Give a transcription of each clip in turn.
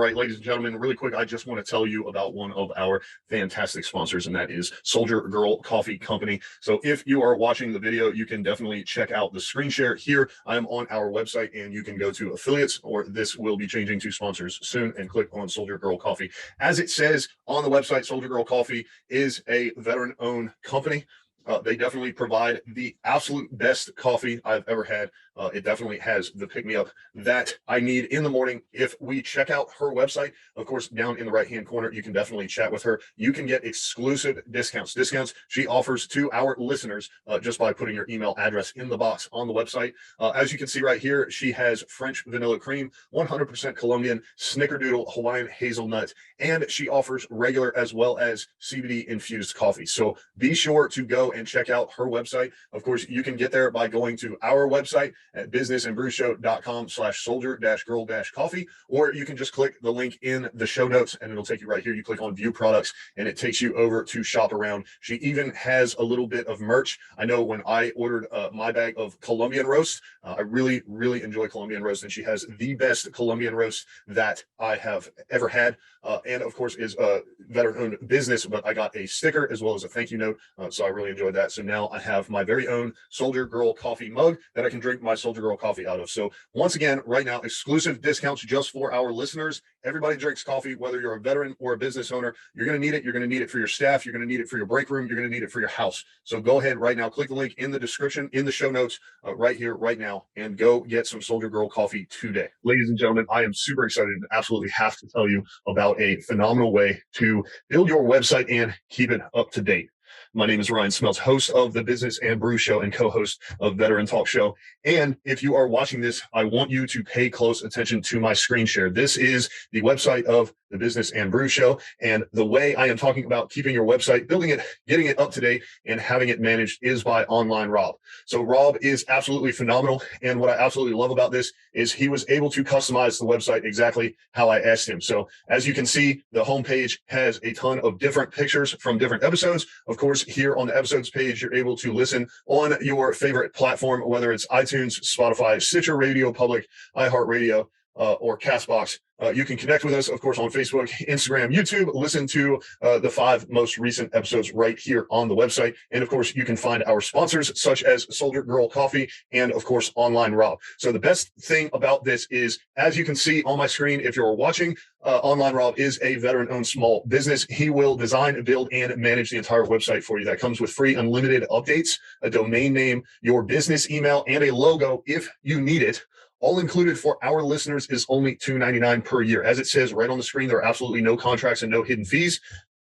right, ladies and gentlemen, really quick, I just want to tell you about one of our fantastic sponsors, and that is Soldier Girl Coffee Company. So if you are watching the video, you can definitely check out the screen share here. I am on our website, and you can go to affiliates, or this will be changing to sponsors soon, and click on Soldier Girl Coffee. As it says on the website, Soldier Girl Coffee is a veteran-owned company. They definitely provide the absolute best coffee I've ever had. It definitely has the pick-me-up that I need in the morning. If we check out her website, of course, down in the right-hand corner, you can definitely chat with her. You can get exclusive discounts she offers to our listeners just by putting your email address in the box on the website. As you can see right here, she has French vanilla cream, 100% Colombian, snickerdoodle Hawaiian hazelnut, and she offers regular as well as CBD-infused coffee. So be sure to go and check out her website. Of course, you can get there by going to our website at businessandbrewshow.com/soldier-girl-coffee, or you can just click the link in the show notes and it'll take you right here. You click on view products and it takes you over to shop around. She even has a little bit of merch. I know when I ordered my bag of Colombian roast, I really enjoy Colombian roast, and she has the best Colombian roast that I have ever had. And of course is a veteran-owned business, but I got a sticker as well as a thank you note. So I really enjoyed that. So now I have my very own Soldier Girl coffee mug that I can drink my Soldier Girl coffee out of. So once again, right now, exclusive discounts just for our listeners. Everybody drinks coffee, whether you're a veteran or a business owner. You're going to need it. You're going to need it for your staff. You're going to need it for your break room. You're going to need it for your house. So go ahead right now, click the link in the description, in the show notes, right here, right now, and go get some Soldier Girl coffee today. Ladies and gentlemen, I am super excited and absolutely have to tell you about a phenomenal way to build your website and keep it up to date. My name is Ryan Smeltz, host of the Business and Brews Show and co-host of Veteran Talk Show. And if you are watching this, I want you to pay close attention to my screen share. This is the website of the Business and Brews Show. And the way I am talking about keeping your website, building it, getting it up to date, and having it managed is by Online Rob. So Rob is absolutely phenomenal. And what I absolutely love about this is he was able to customize the website exactly how I asked him. So as you can see, the homepage has a ton of different pictures from different episodes. Of course, here on the episodes page, you're able to listen on your favorite platform, whether it's iTunes, Spotify, Stitcher Radio Public, iHeartRadio, or Castbox. You can connect with us, of course, on Facebook, Instagram, YouTube. Listen to the 5 most recent episodes right here on the website. And of course, you can find our sponsors such as Soldier Girl Coffee and, of course, Online Rob. So the best thing about this is, as you can see on my screen, if you're watching, Online Rob is a veteran-owned small business. He will design, build, and manage the entire website for you. That comes with free unlimited updates, a domain name, your business email, and a logo if you need it. All included for our listeners is only $2.99 per year. As it says right on the screen, there are absolutely no contracts and no hidden fees.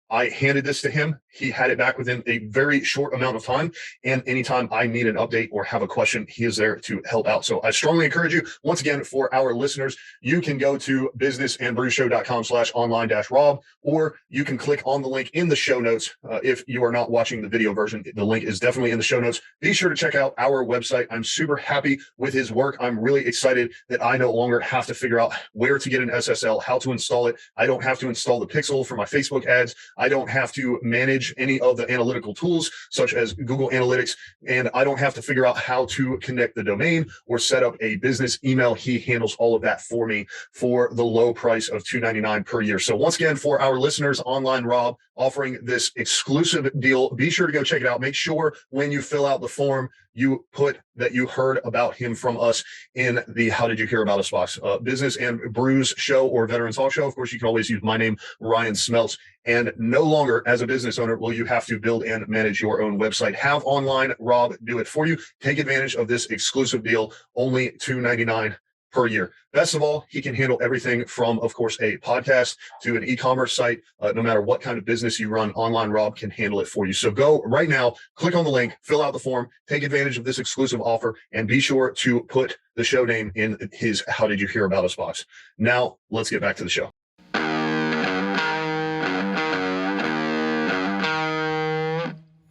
I handed this to him. He had it back within a very short amount of time. And anytime I need an update or have a question, he is there to help out. So I strongly encourage you, once again, for our listeners, you can go to businessandbrewshow.com/online-rob, or you can click on the link in the show notes. If you are not watching the video version, the link is definitely in the show notes. Be sure to check out our website. I'm super happy with his work. I'm really excited that I no longer have to figure out where to get an SSL, how to install it. I don't have to install the pixel for my Facebook ads. I don't have to manage any of the analytical tools such as Google Analytics, and I don't have to figure out how to connect the domain or set up a business email. He handles all of that for me for the low price of $2.99 per year. So once again, for our listeners, Online Rob offering this exclusive deal. Be sure to go check it out. Make sure when you fill out the form, you put that you heard about him from us in the How Did You Hear About Us box. Business and Brews Show or Veteran Talk Show. Of course, you can always use my name, Ryan Smeltz. And no longer, as a business owner, will you have to build and manage your own website. Have Online Rob do it for you. Take advantage of this exclusive deal, only $2.99 per year. Best of all, he can handle everything from, of course, a podcast to an e-commerce site. No matter what kind of business you run, Online Rob can handle it for you. So go right now, click on the link, fill out the form, take advantage of this exclusive offer, and be sure to put the show name in his How Did You Hear About Us box. Now, let's get back to the show.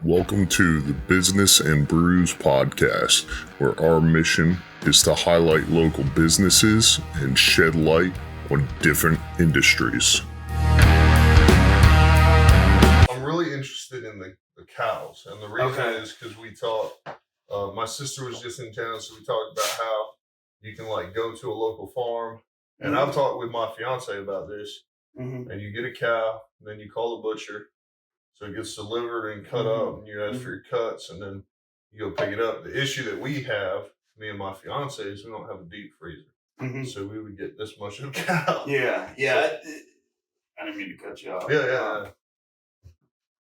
Welcome to the Business and Brews podcast, where our mission is to highlight local businesses and shed light on different industries. I'm really interested in the cows, and the reason is because we talked, my sister was just in town, so we talked about how you can like go to a local farm And I've talked with my fiance about this. Mm-hmm. And you get a cow, and then you call the butcher. So it gets delivered and cut up, and you ask for your cuts, and then you go pick it up. The issue that we have, me and my fiance, is we don't have a deep freezer. Mm-hmm. So we would get this much of a cow. Yeah. I didn't mean to cut you off. Yeah.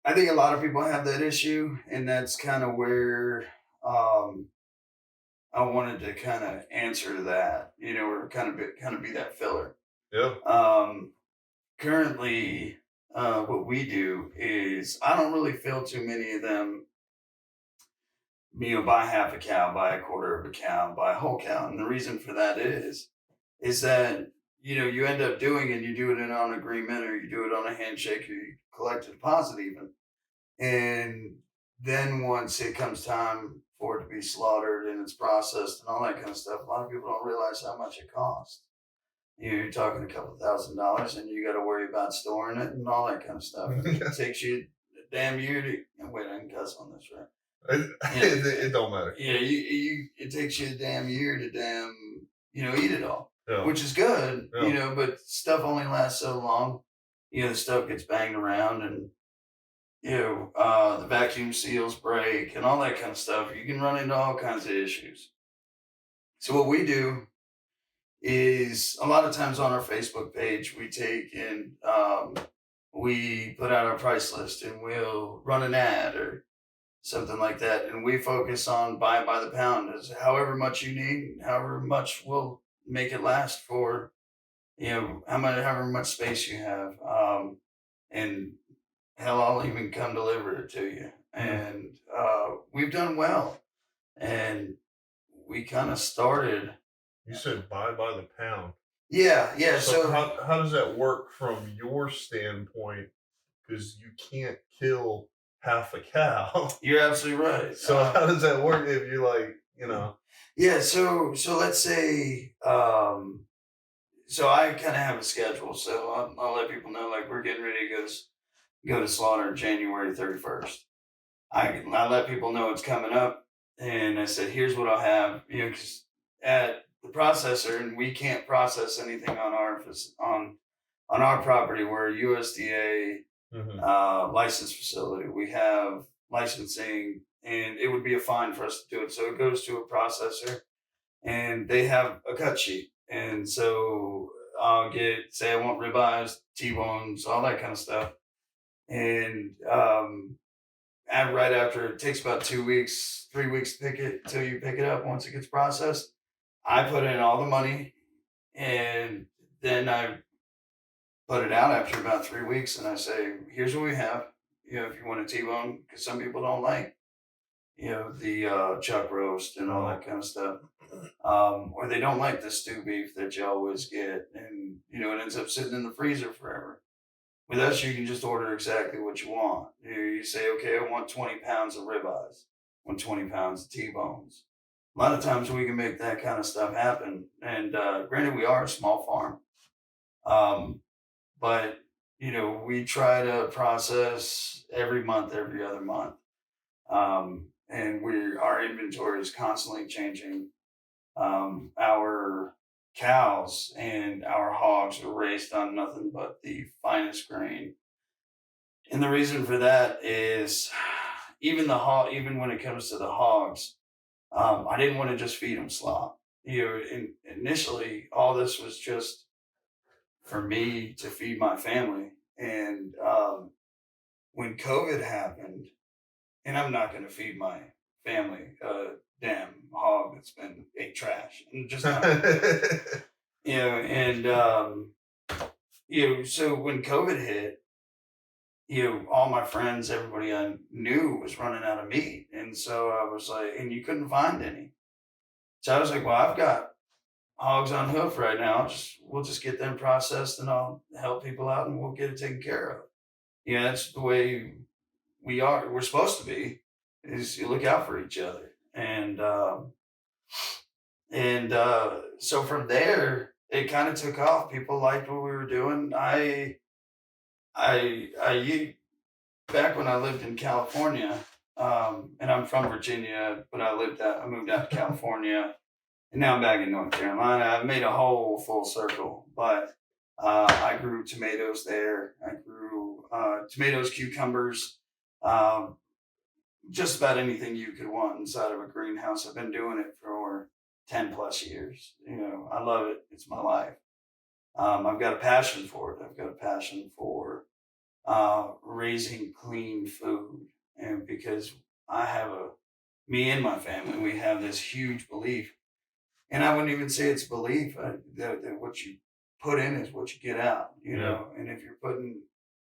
I think a lot of people have that issue, and that's kind of where I wanted to kind of answer to that, or kind of be that filler. Yeah. Currently, what we do is I don't really feel too many of them, buy half a cow, buy a quarter of a cow, buy a whole cow. And the reason for that is that, you end up doing it, you do it on an agreement, or you do it on a handshake, or you collect a deposit even. And then once it comes time for it to be slaughtered and it's processed and all that kind of stuff, a lot of people don't realize how much it costs. You're talking a couple $1,000, and you got to worry about storing it and all that kind of stuff. It takes you a damn year to wait. I can cuss on this, right? It don't matter. Yeah, it takes you a damn year to eat it all, Yeah. which is good, Yeah. But stuff only lasts so long. The stuff gets banged around, and the vacuum seals break and all that kind of stuff. You can run into all kinds of issues. So what we do is a lot of times on our Facebook page, we take and we put out our price list, and we'll run an ad or something like that. And we focus on buy by the pound, as however much you need, however much will make it last for, however much space you have. And hell, I'll even come deliver it to you. And we've done well. And we kind of started. You said buy by the pound. Yeah. So how does that work from your standpoint? Because you can't kill half a cow. You're absolutely right. So how does that work if you're like, Yeah. So let's say, so I kind of have a schedule. So I'll let people know, like, we're getting ready to go to slaughter January 31st. I let people know it's coming up, and I said, here's what I'll have, because at the processor, and we can't process anything on our property. We're a USDA licensed facility. We have licensing, and it would be a fine for us to do it. So it goes to a processor, and they have a cut sheet. And so I'll say I want ribeyes, T-bones, all that kind of stuff. And right after, it takes about 2 weeks, 3 weeks to pick it till you pick it up. Once it gets processed, I put in all the money, and then I put it out after about 3 weeks, and I say, here's what we have. If you want a T-bone, because some people don't like, the chuck roast and all that kind of stuff. Or they don't like the stew beef that you always get, and, it ends up sitting in the freezer forever. With us, you can just order exactly what you want. You say, okay, I want 20 pounds of ribeyes, I want 20 pounds of T-bones. A lot of times we can make that kind of stuff happen. And granted, we are a small farm. But, we try to process every month, every other month. And our inventory is constantly changing. Our cows and our hogs are raised on nothing but the finest grain. And the reason for that is even when it comes to the hogs, I didn't want to just feed them slop. Initially, all this was just for me to feed my family. And when COVID happened, and I'm not going to feed my family a damn hog that's been ate trash. I'm just not. So when COVID hit, all my friends, everybody I knew was running out of meat. And so I was like, and you couldn't find any. So I was like, well, I've got hogs on hoof right now. We'll just get them processed, and I'll help people out, and we'll get it taken care of. That's the way we're supposed to be, is you look out for each other. And so from there, it kind of took off. People liked what we were doing. I back when I lived in California, and I'm from Virginia, but I moved out to California and now I'm back in North Carolina. I've made a whole full circle, but I grew tomatoes there. I grew tomatoes, cucumbers, um, just about anything you could want inside of a greenhouse. I've been doing it for 10 plus years. I love it. It's my life. I've got a passion for it. I've got a passion for raising clean food. And because me and my family, we have this huge belief. And I wouldn't even say it's belief that what you put in is what you get out, and if you're putting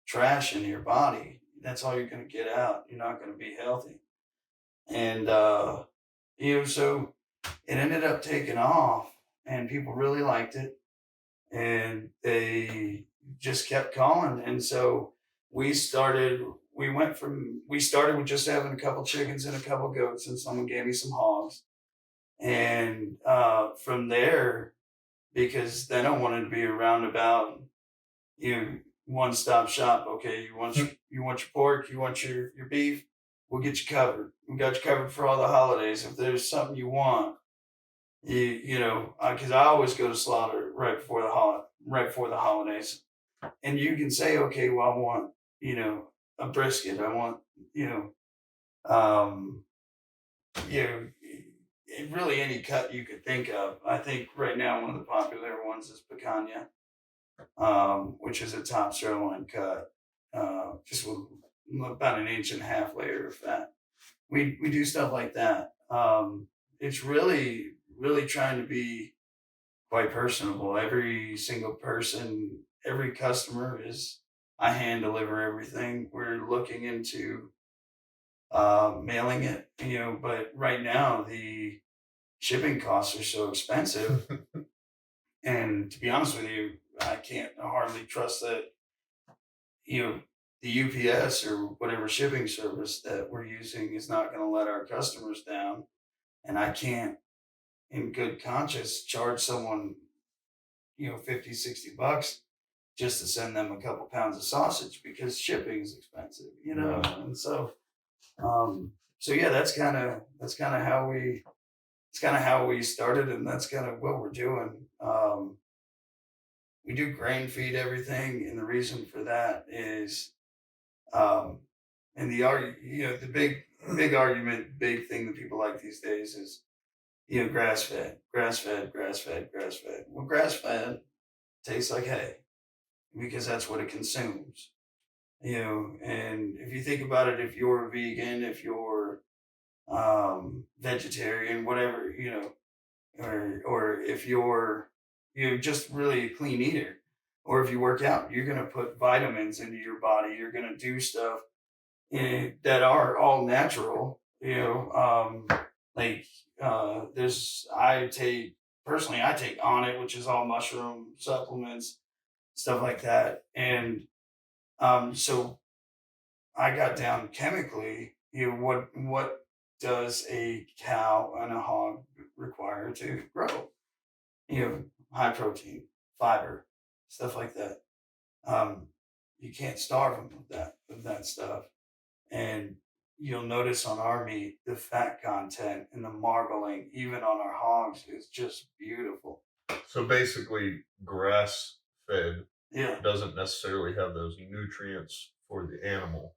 trash in your body, that's all you're going to get out. You're not going to be healthy. And, so it ended up taking off and people really liked it and they just kept calling. And so we started with just having a couple chickens and a couple goats, and someone gave me some hogs. And from there, because then I wanted to be a roundabout, one-stop shop. Okay, you want your pork, you want your beef, we'll get you covered. We got you covered for all the holidays. If there's something you want, because I always go to slaughter right before the holidays, and you can say, okay, well, I want a brisket. I want um, really any cut you could think of. I think right now one of the popular ones is picanha, which is a top sirloin cut, just with about 1.5 inch layer of fat. We do stuff like that. It's really, really trying to be quite personable. Every single person, every customer I hand deliver everything. We're looking into mailing it, but right now the shipping costs are so expensive. And to be honest with you, I can't hardly trust that, the UPS or whatever shipping service that we're using is not going to let our customers down. And I can't, in good conscience, charge someone, 50, $60 just to send them a couple pounds of sausage because shipping is expensive, And so, yeah, that's kind of how we started, and that's kind of what we're doing. We do grain feed everything, and the reason for that is, and the big argument, big thing that people like these days is, grass fed. Well, grass fed tastes like hay because that's what it consumes. And if you think about it, if you're a vegan, if you're vegetarian, whatever, or if you're just really a clean eater, or if you work out, you're going to put vitamins into your body. You're going to do stuff that are all natural, I take On It, which is all mushroom supplements, stuff like that. And so I got down chemically, what does a cow and a hog require to grow? High protein, fiber, stuff like that. You can't starve them with that stuff. And you'll notice on our meat, the fat content and the marbling, even on our hogs, is just beautiful. So basically, grass fed Yeah. doesn't necessarily have those nutrients for the animal.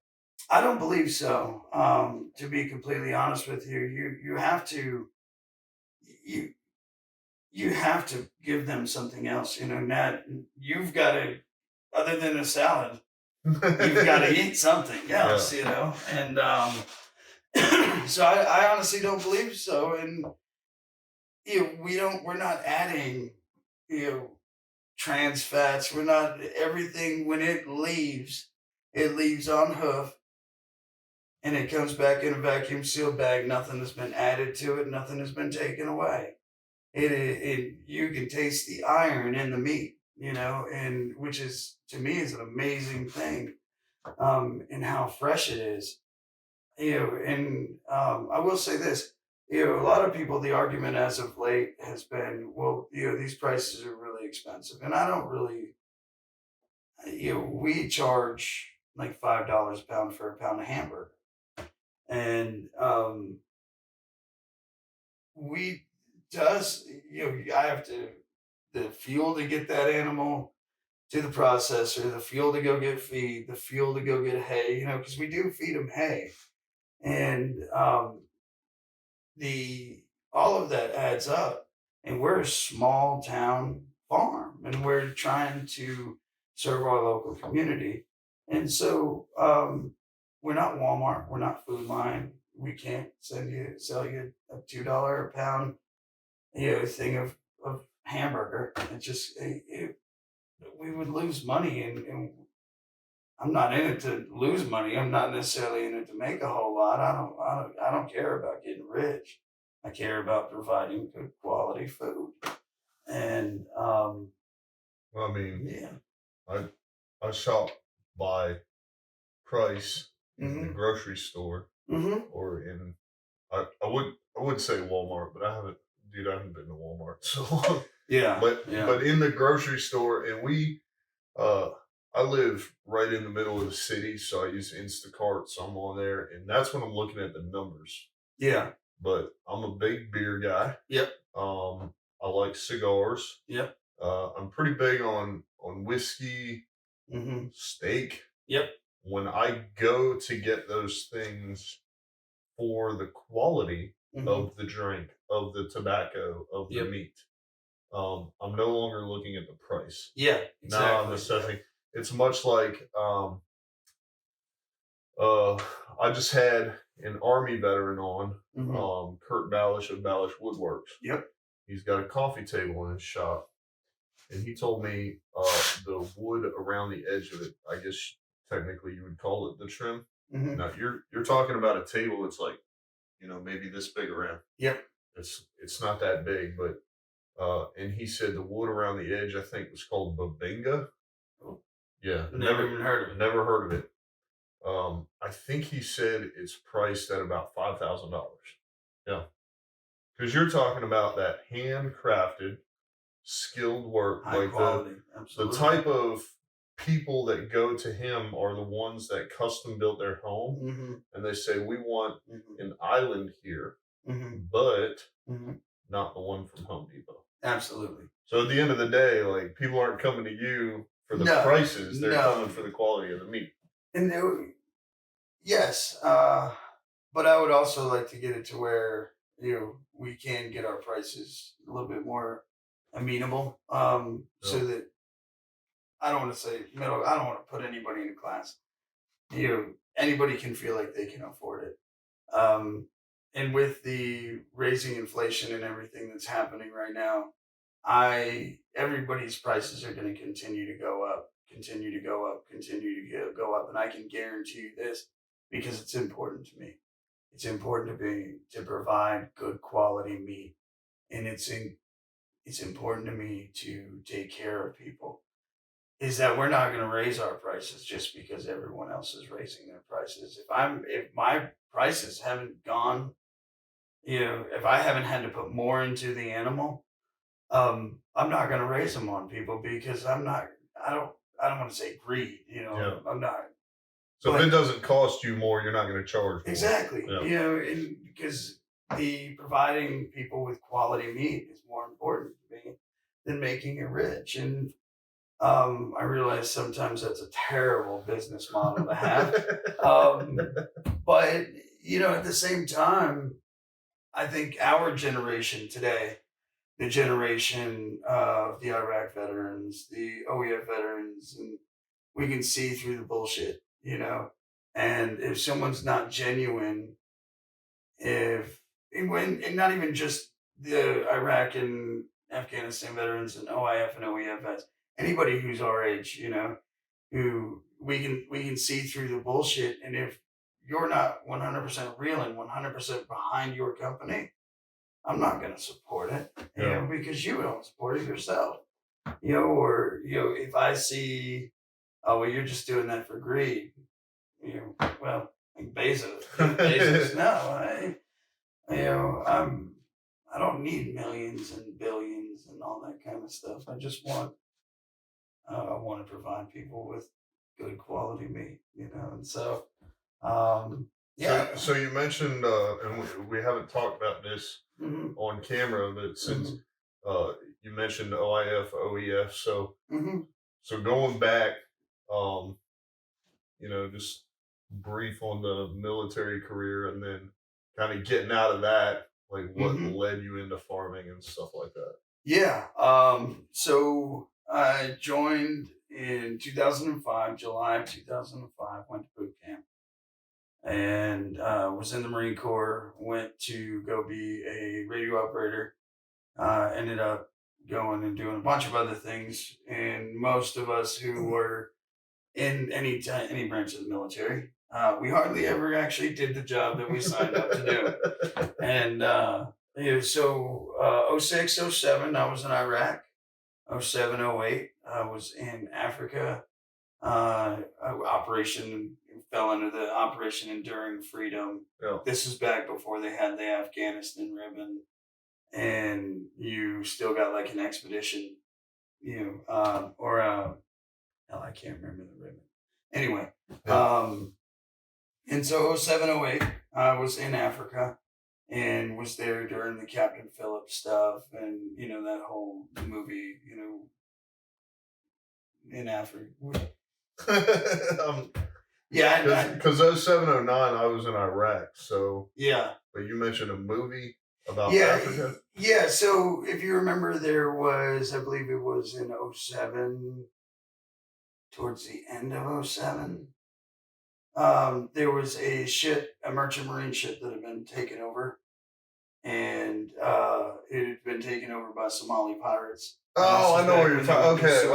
I don't believe so. To be completely honest with you, you have to give them something else. Nat, you've got to, other than a salad, you've got to eat something else. Yeah. And so I honestly don't believe so. And we're not adding trans fats. We're not, everything when it leaves on hoof. And it comes back in a vacuum sealed bag. Nothing has been added to it. Nothing has been taken away. You can taste the iron in the meat, and which is, to me, is an amazing thing, and how fresh it is, and I will say this, a lot of people, the argument as of late has been, well, these prices are really expensive, and I don't really, we charge like $5 a pound for a pound of hamburger. And we to us, I have the fuel to get that animal to the processor, the fuel to go get feed, the fuel to go get hay, because we do feed them hay. And the all of that adds up. And we're a small town farm and we're trying to serve our local community. And so we're not Walmart, we're not Food Line. We can't sell you a $2 a pound, thing of hamburger. It just we would lose money, and I'm not in it to lose money. I'm not necessarily in it to make a whole lot. I don't care about getting rich. I care about providing good quality food. And Well, I mean, yeah. I shop by price in the Mhm. grocery store Mhm. or in I would say Walmart, but I haven't been to Walmart so long. Yeah. But in the grocery store, and I live right in the middle of the city, so I use Instacart, so I'm on there, and that's when I'm looking at the numbers. Yeah. But I'm a big beer guy. Yep. I like cigars. Yep. I'm pretty big on whiskey, Mhm. steak. Yep. When I go to get those things for the quality Mhm. of the drink, of the tobacco, of the Yep. meat, I'm no longer looking at the price. Yeah. Now I'm Exactly. assessing. It's much like I just had an Army veteran on, Mhm. Kurt Ballish of Ballish Woodworks. Yep. He's got a coffee table in his shop, and he told me the wood around the edge of it. I guess technically you would call it the trim. Mhm. Now you're talking about a table that's like, maybe this big around. Yep. It's not that big, but and he said the wood around the edge, I think, was called babinga. Oh, Yeah, never even heard of it. never heard of it. I think he said it's priced at about $5,000. Yeah, because you're talking about that handcrafted, skilled work, High like quality. the Absolutely. type of people that go to him are the ones that custom built their home, Mm-hmm. and they say we want Mm-hmm. an island here, Mm-hmm. but Mm-hmm. not the one from Home Depot. Absolutely. So at the end of the day, like, people aren't coming to you for the No, prices; they're no. coming for the quality of the meat. And yes, but I would also like to get it to where we can get our prices a little bit more amenable, so Yeah. that I don't want to say middle. I don't want to put anybody in a class. Anybody can feel like they can afford it. And with the raising inflation and everything that's happening right now, everybody's prices are going to continue to go up, continue to go up, continue to go up, and I can guarantee you this because it's important to me. It's important to provide good quality meat, and it's important to me to take care of people. Is that we're not going to raise our prices just because everyone else is raising their prices. If my prices haven't gone, if I haven't had to put more into the animal, I'm not going to raise them on people because I don't want to say greed, Yeah. I'm not. So But if it doesn't cost you more, you're not going to charge more. exactly, Yeah. and because the providing people with quality meat is more important to me than making it rich. And I realize sometimes that's a terrible business model to have. But at the same time, I think our generation today, the generation of the Iraq veterans, the OEF veterans, and we can see through the bullshit, And if someone's not genuine, and not even just the Iraq and Afghanistan veterans and OIF and OEF vets, anybody who's our age, who we can see through the bullshit, and if you're not 100% real and 100% behind your company, I'm not going to support it, Yeah. because you don't support it yourself, or if I see, oh well, you're just doing that for greed, well, like Bezos, no, I don't need millions and billions and all that kind of stuff. I just want I want to provide people with good quality meat, and so yeah. So you mentioned, and we haven't talked about this on camera. But since Mm-hmm. you mentioned OIF, OEF, so Mm-hmm. so going back, just brief on the military career, and then kind of getting out of that, like what Mm-hmm. led you into farming and stuff like that. Yeah. So I joined in 2005, July of 2005, went to boot camp and was in the Marine Corps, went to go be a radio operator, ended up going and doing a bunch of other things. And most of us who were in any branch of the military, we hardly ever actually did the job that we signed up to do. And so 06, 07, I was in Iraq. 07, 08, I was in Africa. Operation fell under the Operation Enduring Freedom. Yeah. This is back before they had the Afghanistan ribbon, and you still got like an expedition, hell, I can't remember the ribbon. Anyway, Yeah. and so 07, 08, I was in Africa and was there during the Captain Phillips stuff and, that whole movie, in Africa. Yeah. Because 07, 09, I was in Iraq. So, Yeah. but you mentioned a movie about Yeah. Africa. Yeah. So if you remember, there was, I believe it was in 07, towards the end of 07. There was a merchant marine ship that had been taken over, and it had been taken over by Somali pirates. Oh, I know what you're talking. Okay.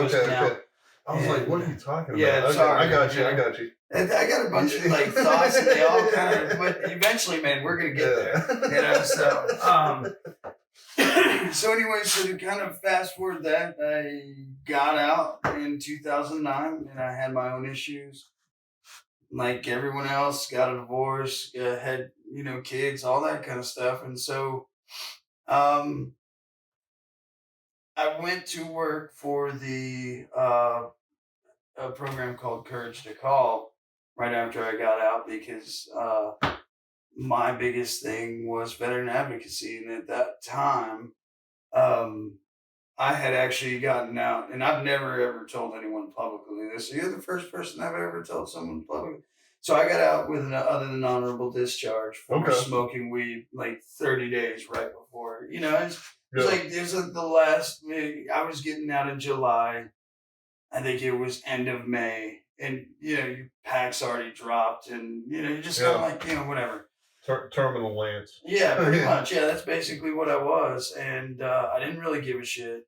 I was like, And, what are you talking about? yeah, Okay, sorry, I got you. And I got a bunch of like thoughts, and they all kind of. But eventually, man, we're gonna get there. So anyway, so to kind of fast forward that, I got out in 2009, and I had my own issues. Like everyone else, got a divorce, had kids, all that kind of stuff, and so I went to work for the a program called Courage to Call right after I got out because my biggest thing was veteran advocacy, and at that time, I had actually gotten out, and I've never ever told anyone publicly this. So you're the first person I've ever told someone publicly. So I got out with an other than honorable discharge for smoking weed like 30 days right before. It was like the last. I was getting out in July. I think it was end of May, and your pack's already dropped, and you're just kind of like whatever. Terminal Lance. Yeah, pretty much. Yeah, that's basically what I was, and I didn't really give a shit.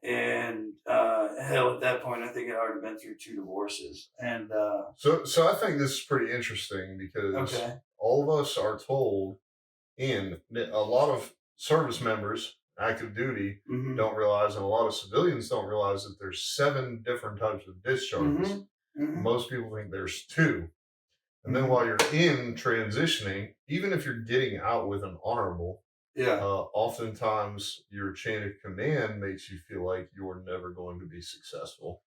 And hell, at that point, I think I'd already been through 2 divorces. And so I think this is pretty interesting because all of us are told, and a lot of service members, active duty, don't realize, and a lot of civilians don't realize that there's 7 different types of discharges. Most people think there's 2. And then while you're in transitioning, even if you're getting out with an honorable, oftentimes your chain of command makes you feel like you're never going to be successful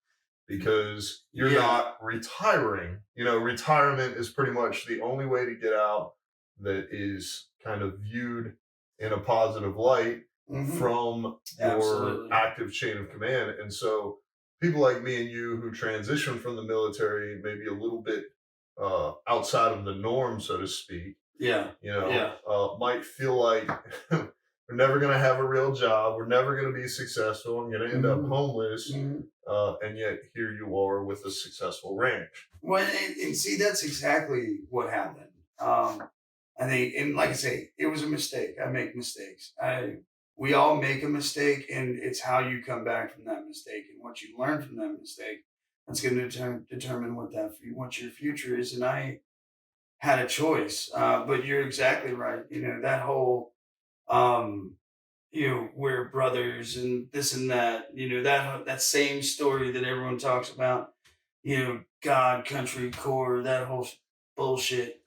because you're not retiring. Retirement is pretty much the only way to get out that is kind of viewed in a positive light from your active chain of command. And so people like me and you who transition from the military, maybe a little bit outside of the norm, so to speak, might feel like we're never going to have a real job. We're never going to be successful. I'm going to end up homeless. And yet here you are with a successful ranch. Well, and see, that's exactly what happened. I think, and like I say, it was a mistake. I make mistakes. We all make a mistake, and it's how you come back from that mistake and what you learn from that mistake. That's going to determine what your future is. And I had a choice, but you're exactly right. That whole, we're brothers and this and that. That same story that everyone talks about. God, country, core, that whole bullshit.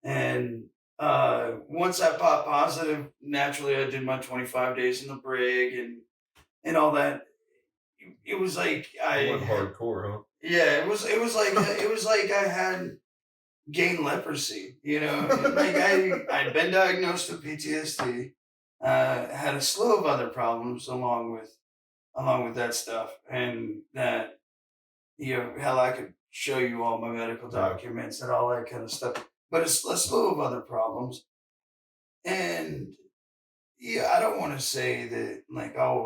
And once I popped positive, naturally I did my 25 days in the brig and all that. It was like I went hardcore, huh? Yeah, it was like I had gained leprosy. Like I'd been diagnosed with PTSD. had a slew of other problems along with that stuff, and that hell, I could show you all my medical Yeah. documents and all that kind of stuff. But it's a slew of other problems, and yeah, I don't want to say that like, oh,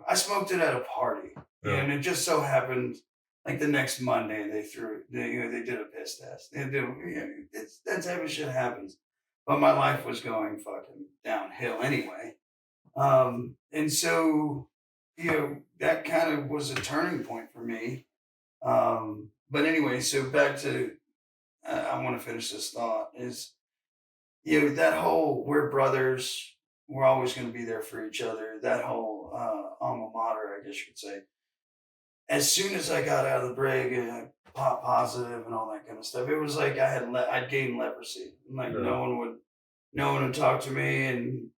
I smoked it at a party, Yeah. and it just so happened like the next Monday they did a piss test. They did, that type of shit happens. But my life was going fucking downhill anyway. And so, that kind of was a turning point for me. But anyway, so back to, I want to finish this thought is, that whole we're brothers, we're always going to be there for each other. That whole alma mater, I guess you could say. As soon as I got out of the brig and I pop positive and all that kind of stuff, it was like I'd gained leprosy. Like Yeah. no one would talk to me, and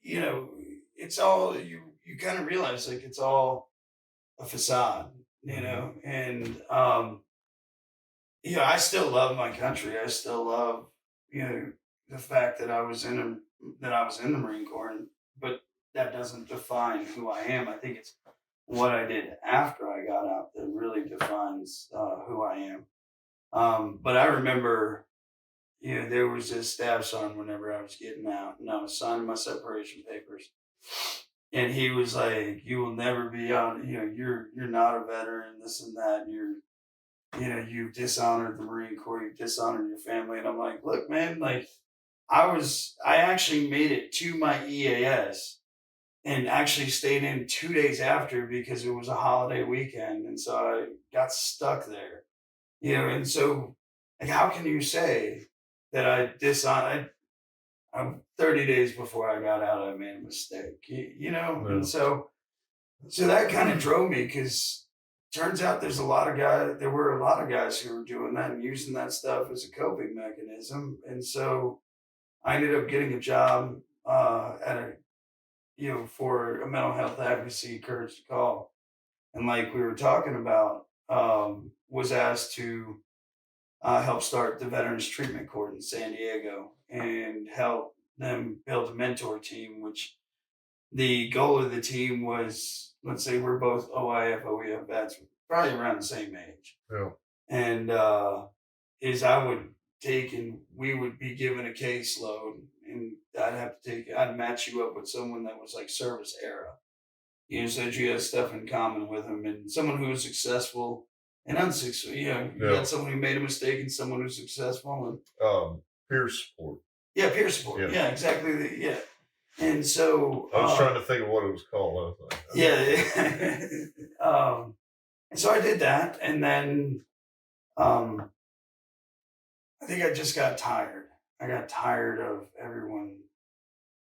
it's all you kind of realize like it's all a facade, and I still love my country. I still love, the fact that I was in the Marine Corps, but that doesn't define who I am. I think it's what I did after I got out that really defines who I am. But I remember, there was this staff sergeant whenever I was getting out, and I was signing my separation papers, and he was like, "You will never be on. You're not a veteran. This and that. You've dishonored the Marine Corps. You've dishonored your family." And I'm like, "Look, man, like I actually made it to my EAS and actually stayed in 2 days after because it was a holiday weekend. And so I got stuck there, and so like, how can you say that I dishonored? I'm 30 days before I got out, I made a mistake, Yeah. and so that kind of drove me because turns out there were a lot of guys who were doing that and using that stuff as a coping mechanism. And so I ended up getting a job at for a mental health advocacy, Courage to Call. And like we were talking about, was asked to help start the Veterans Treatment Court in San Diego and help them build a mentor team, which the goal of the team was, let's say we're both OIF, OEF vets, probably around the same age. Yeah. And is I would take and we would be given a caseload, and I'd match you up with someone that was like service era, so that you had stuff in common with them, and someone who was successful and unsuccessful. You Yeah. had someone who made a mistake and someone who's successful, and Peer support. peer support. Yeah. Yeah, exactly. Yeah. And so I was trying to think of what it was called. I was like, yeah. And so I did that, and then I think I just got tired. I got tired of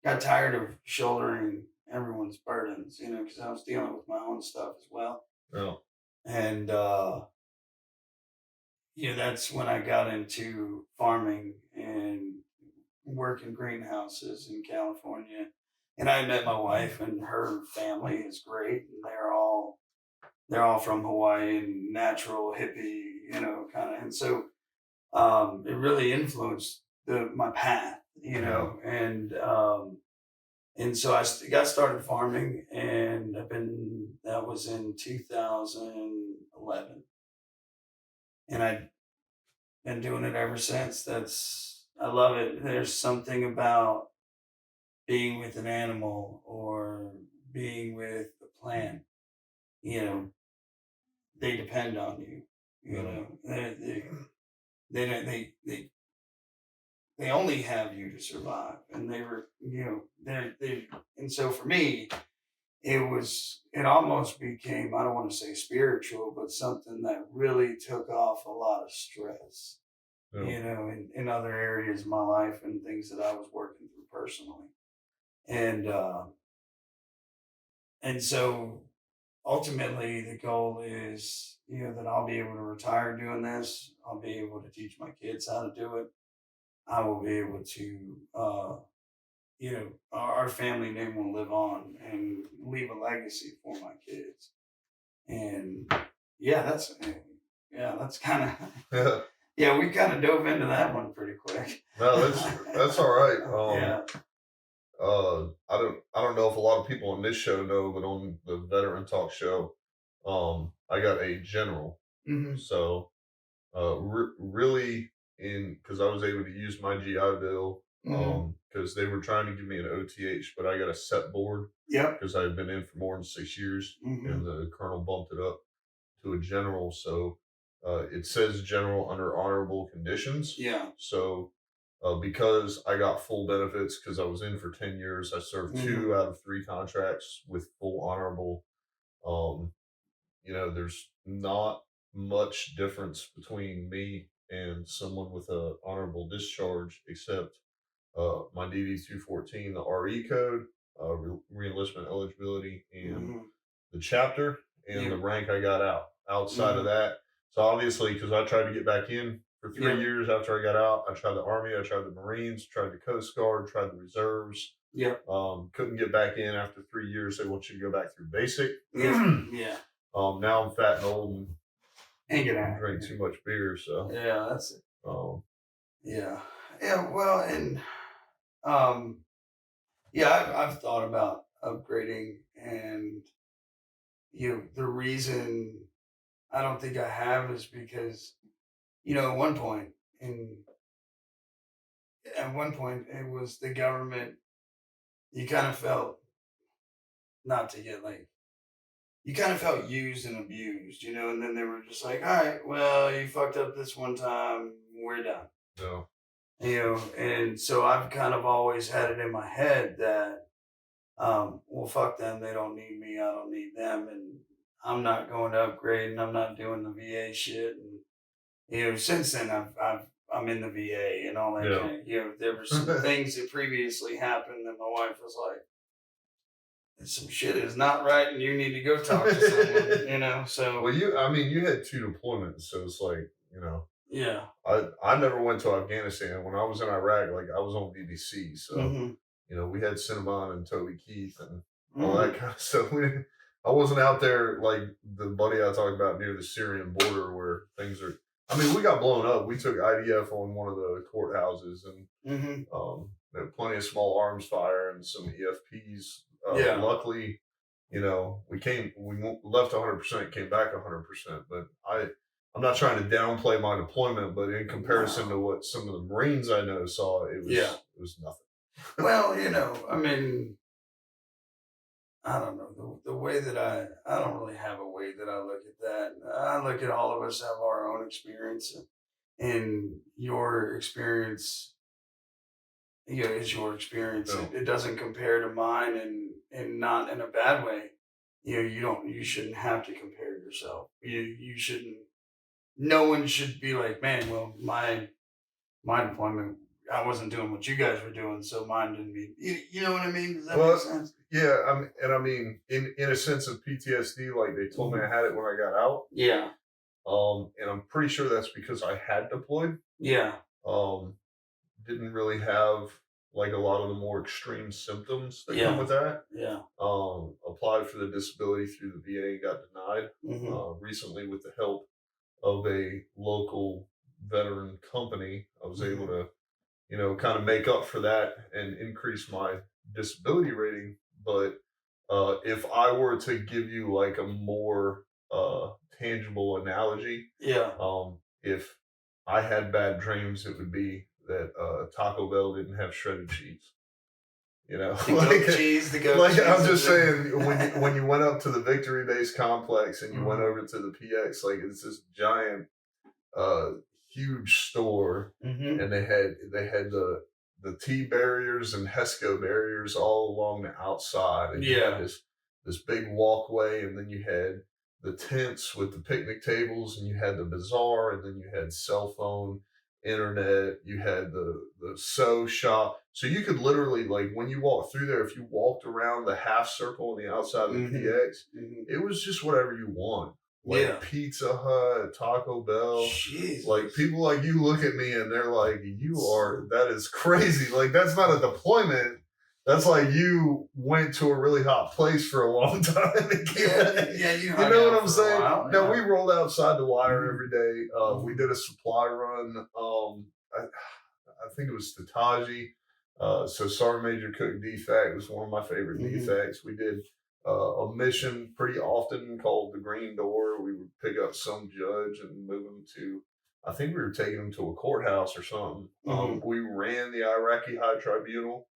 got tired of shouldering everyone's burdens, because I was dealing with my own stuff as well. yeah. And that's when I got into farming and working greenhouses in California. And I met my wife, and her family is great, and they're all from Hawaii and natural hippie, kind of. And so it really influenced my path, and so I got started farming, and that was in 2011, and I've been doing it ever since. I love it. There's something about being with an animal or being with a plant, they depend on you, they don't they only have you to survive, and they were they and so for me it almost became, I don't want to say spiritual, but something that really took off a lot of stress, in other areas of my life and things that I was working through personally. And so ultimately the goal is, that I'll be able to retire doing this. I'll be able to teach my kids how to do it. I will be able to, our family name will live on and leave a legacy for my kids. And that's kind of, Yeah. we kind of dove into that one pretty quick. No, that's all right. Yeah. I don't know if a lot of people on this show know, but on the Veteran Talk show, I got a general. Mm-hmm. So, really because I was able to use my GI Bill, because they were trying to give me an OTH, but I got a set board Yep. because I had been in for more than 6 years, Mm-hmm. and the colonel bumped it up to a general. So, it says general under honorable conditions. Yeah. So, because I got full benefits because I was in for 10 years, I served 2 out of 3 contracts with full honorable. Um, there's not much difference between me and someone with a honorable discharge, except my DD 214, the RE code, reenlistment eligibility, and the chapter, and the rank I got out. Outside of that, so obviously, because I tried to get back in for 3 years after I got out, I tried the Army, I tried the Marines, tried the Coast Guard, tried the reserves. Yeah. Couldn't get back in after 3 years. They want you to go back through basic. Yeah. Now I'm fat and old and get and out. drink too much beer, so Yeah, that's it. Yeah. Well, and I've thought about upgrading, and the reason I don't think I have is because at one point it was the government. You kind of felt, not to get like, you kind of felt used and abused, and then they were just like, all right, well, you fucked up this one time, we're done. No. And so I've kind of always had it in my head that, well, fuck them. They don't need me. I don't need them. And I'm not going to upgrade, and I'm not doing the VA shit. And, since then I'm in the VA and all that kind of, there were some things that previously happened that my wife was like, some shit is not right and you need to go talk to someone, so. Well, you had 2 deployments, so it's like, Yeah. I never went to Afghanistan. When I was in Iraq, like, I was on BBC, so we had Cinnamon and Toby Keith and all that kind of stuff. I wasn't out there like the buddy I talked about near the Syrian border where things are. We got blown up. We took IDF on one of the courthouses, and there were plenty of small arms fire and some EFPs. Luckily, we left 100%, came back 100%. But I'm not trying to downplay my deployment, but in comparison to what some of the Marines I know saw, it was nothing. Well, I don't know, the way that I don't really have a way that I look at that. I look at all of us have our own experience, and your experience, is your experience. No. It doesn't compare to mine, and not in a bad way. You shouldn't have to compare yourself. You shouldn't. No one should be like, man, well, my deployment, I wasn't doing what you guys were doing, so mine didn't be. You know what I mean? Does that make sense? Yeah, in a sense of PTSD, like they told me I had it when I got out. Yeah. And I'm pretty sure that's because I had deployed. Yeah. Didn't really have like a lot of the more extreme symptoms that come with that. Yeah. Applied for the disability through the VA and got denied. Recently, with the help of a local veteran company, I was able to, kind of make up for that and increase my disability rating. But if I were to give you like a more tangible analogy, if I had bad dreams, it would be that Taco Bell didn't have shredded cheese. The goat cheese. I'm just saying, when you went up to the Victory Base complex and you went over to the PX, like it's this giant, huge store, and they had the T barriers and HESCO barriers all along the outside, and you had this big walkway, and then you had the tents with the picnic tables, and you had the bazaar, and then you had cell phone, internet, you had the sew shop. So you could literally, like, when you walked through there, if you walked around the half circle on the outside of the PX, it was just whatever you want. Like Pizza Hut, Taco Bell. Jesus. Like, people like you look at me and they're like, that is crazy. Like, that's not a deployment. That's like you went to a really hot place for a long time and came back. You know what I'm saying? No, we rolled outside the wire every day. We did a supply run. I think it was to Taji. So Sergeant Major Cook defect was one of my favorite defects. We did a mission pretty often called the Green Door. We would pick up some judge and move him to, I think we were taking him to a courthouse or something. We ran the Iraqi High Tribunal,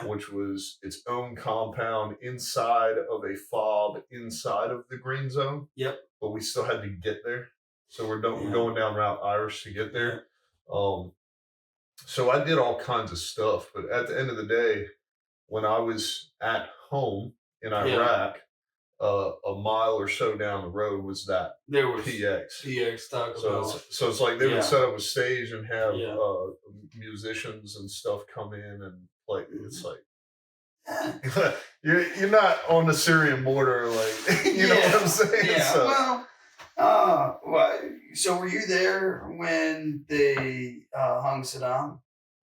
which was its own compound inside of a fob inside of the Green Zone. Yep. But we still had to get there. So we're going down Route Irish to get there. So I did all kinds of stuff, but at the end of the day, when I was at home in Iraq, a mile or so down the road was that there was PX. Taco So it's like they would set up a stage and have musicians and stuff come in and play. It's like you're not on the Syrian border, like you know what I'm saying? Yeah. So were you there when they hung Saddam?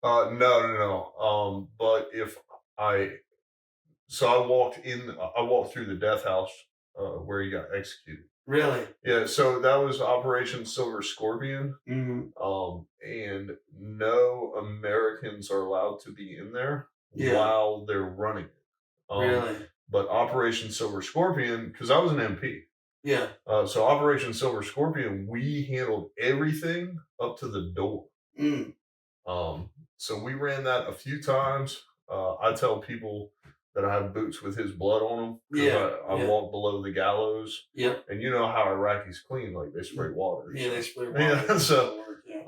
No. But I walked through the death house where he got executed. Really? Yeah. So that was Operation Silver Scorpion. And no Americans are allowed to be in there while they're running it. Really? But Operation Silver Scorpion, because I was an MP. Yeah. So Operation Silver Scorpion, we handled everything up to the door. So we ran that a few times. I tell people that I have boots with his blood on them. I walk below the gallows. Yep. And you know how Iraqis clean, like they spray water. Yeah, they spray water. Yeah.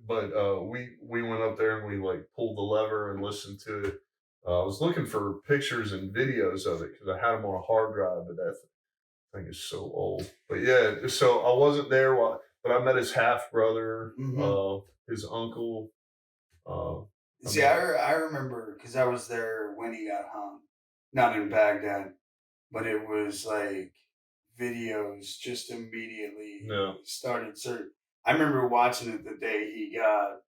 But we went up there and we like pulled the lever and listened to it. I was looking for pictures and videos of it because I had them on a hard drive, but that thing is so old. But yeah, so I wasn't there, but I met his half brother, his uncle. See, I remember because I was there when he got hung, not in Baghdad, but it was like videos just immediately started. I remember watching it the day he got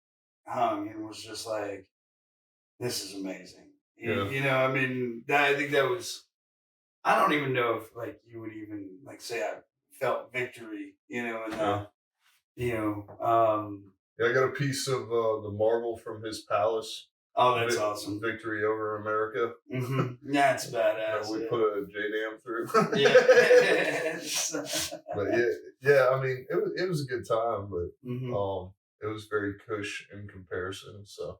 hung and was just like, "This is amazing." You know, I mean, I think that was. I don't even know if like you would even like say I felt victory. You know, and I got a piece of the marble from his palace. Oh, that's awesome! Victory over America. Yeah, it's badass. We put a JDAM through. But I mean, it was a good time, but it was very cush in comparison. So,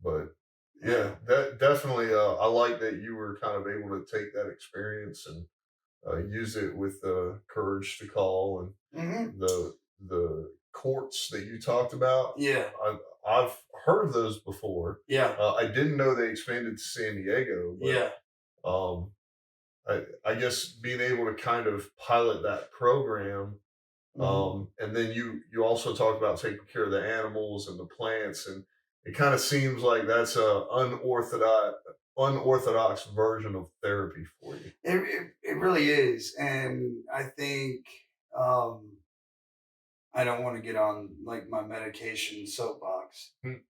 but yeah, that definitely. I like that you were kind of able to take that experience and use it with courage to call and the courts that you talked about. Yeah, I've heard of those before. Yeah, I didn't know they expanded to San Diego. But, I guess being able to kind of pilot that program, and then you also talk about taking care of the animals and the plants, and it kind of seems like that's a unorthodox version of therapy for you. It really is, and I think I don't want to get on like my medication soapbox,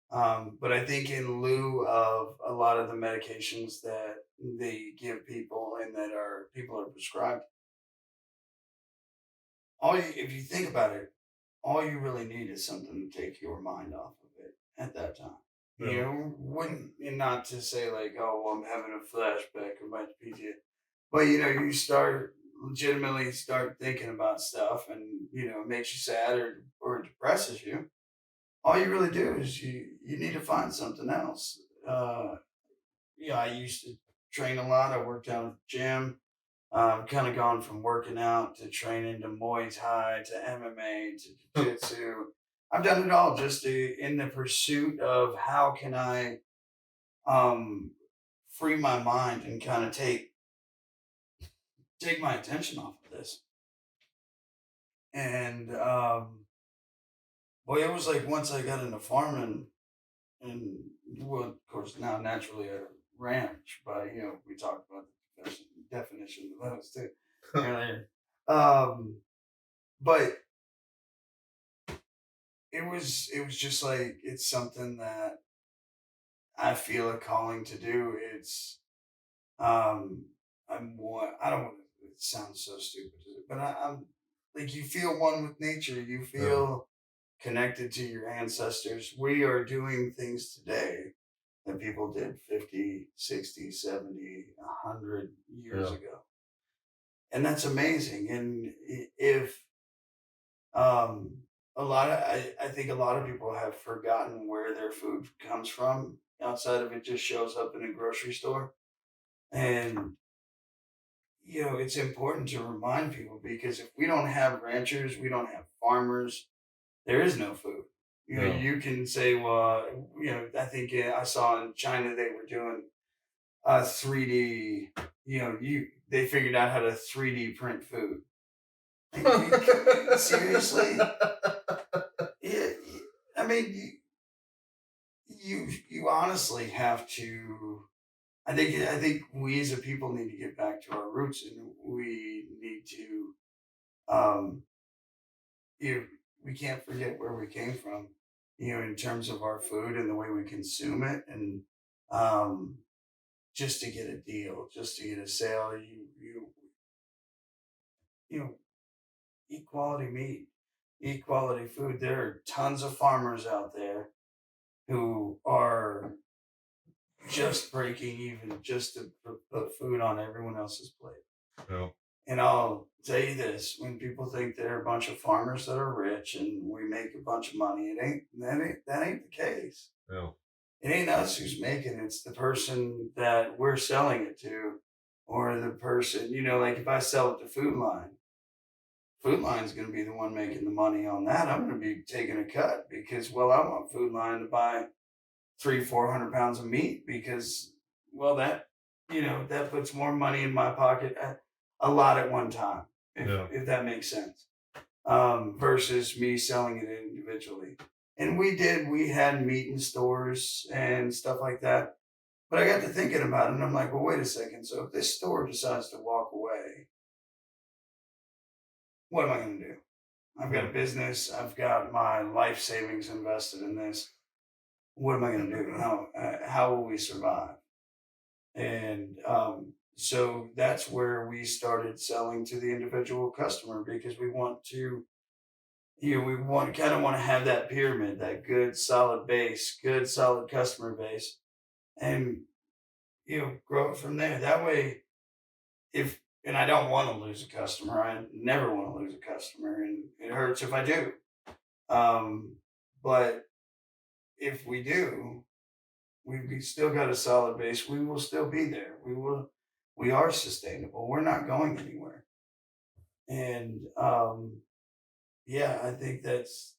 but I think in lieu of a lot of the medications that they give people and that people are prescribed, if you think about it, all you really need is something to take your mind off of it at that time. Yeah. You know, and not to say like, oh, well, I'm having a flashback of my PTSD, but you legitimately start thinking about stuff, and it makes you sad or depresses you. All you really do is you need to find something else. I used to train a lot. I worked out at the gym. Kind of gone from working out to training to Muay Thai to MMA to Jiu-Jitsu. I've done it all just in the pursuit of how can I free my mind and kind of take my attention off of this. And it was like once I got into farming, and well, of course now naturally a ranch, but we talked about the definition of those too earlier. But it was just like it's something that I feel a calling to do. It's I don't want it sounds so stupid, but I'm like, you feel one with nature. You feel connected to your ancestors. We are doing things today that people did 50, 60, 70, 100 years Yeah. ago. And that's amazing. And if um, I think a lot of people have forgotten where their food comes from outside of it just shows up in a grocery store. And, it's important to remind people because if we don't have ranchers, we don't have farmers, there is no food. Yeah. You can say, well, I think I saw in China they were doing 3D, they figured out how to 3D print food. Seriously? Yeah, I mean, you honestly have to. I think we as a people need to get back to our roots, and we need to. Um, you we can't forget where we came from. In terms of our food and the way we consume it, and um, just to get a deal, just to get a sale, you know eat quality meat, eat quality food. There are tons of farmers out there who are just breaking even just to put food on everyone else's plate. Yeah. And I'll tell you this: when people think they're a bunch of farmers that are rich and we make a bunch of money, that ain't the case. Yeah. It ain't us who's making it; it's the person that we're selling it to, or the person. Like if I sell it to Food Line's going to be the one making the money on that. I'm going to be taking a cut because, well, I want Food Line to buy 300-400 pounds of meat because, well, that puts more money in my pocket a lot at one time, if that makes sense, versus me selling it individually. And we had meat in stores and stuff like that. But I got to thinking about it and I'm like, well, wait a second. So if this store decides to walk away, what am I going to do? I've got a business. I've got my life savings invested in this. What am I going to do? How will we survive? And so that's where we started selling to the individual customer because we want to, we want to have that pyramid, that good solid base, good solid customer base, and grow it from there. That way, and I don't want to lose a customer. I never want to lose a customer, and it hurts if I do. But if we do, we still got a solid base. We will still be there. We are sustainable. We're not going anywhere. And yeah, I think that's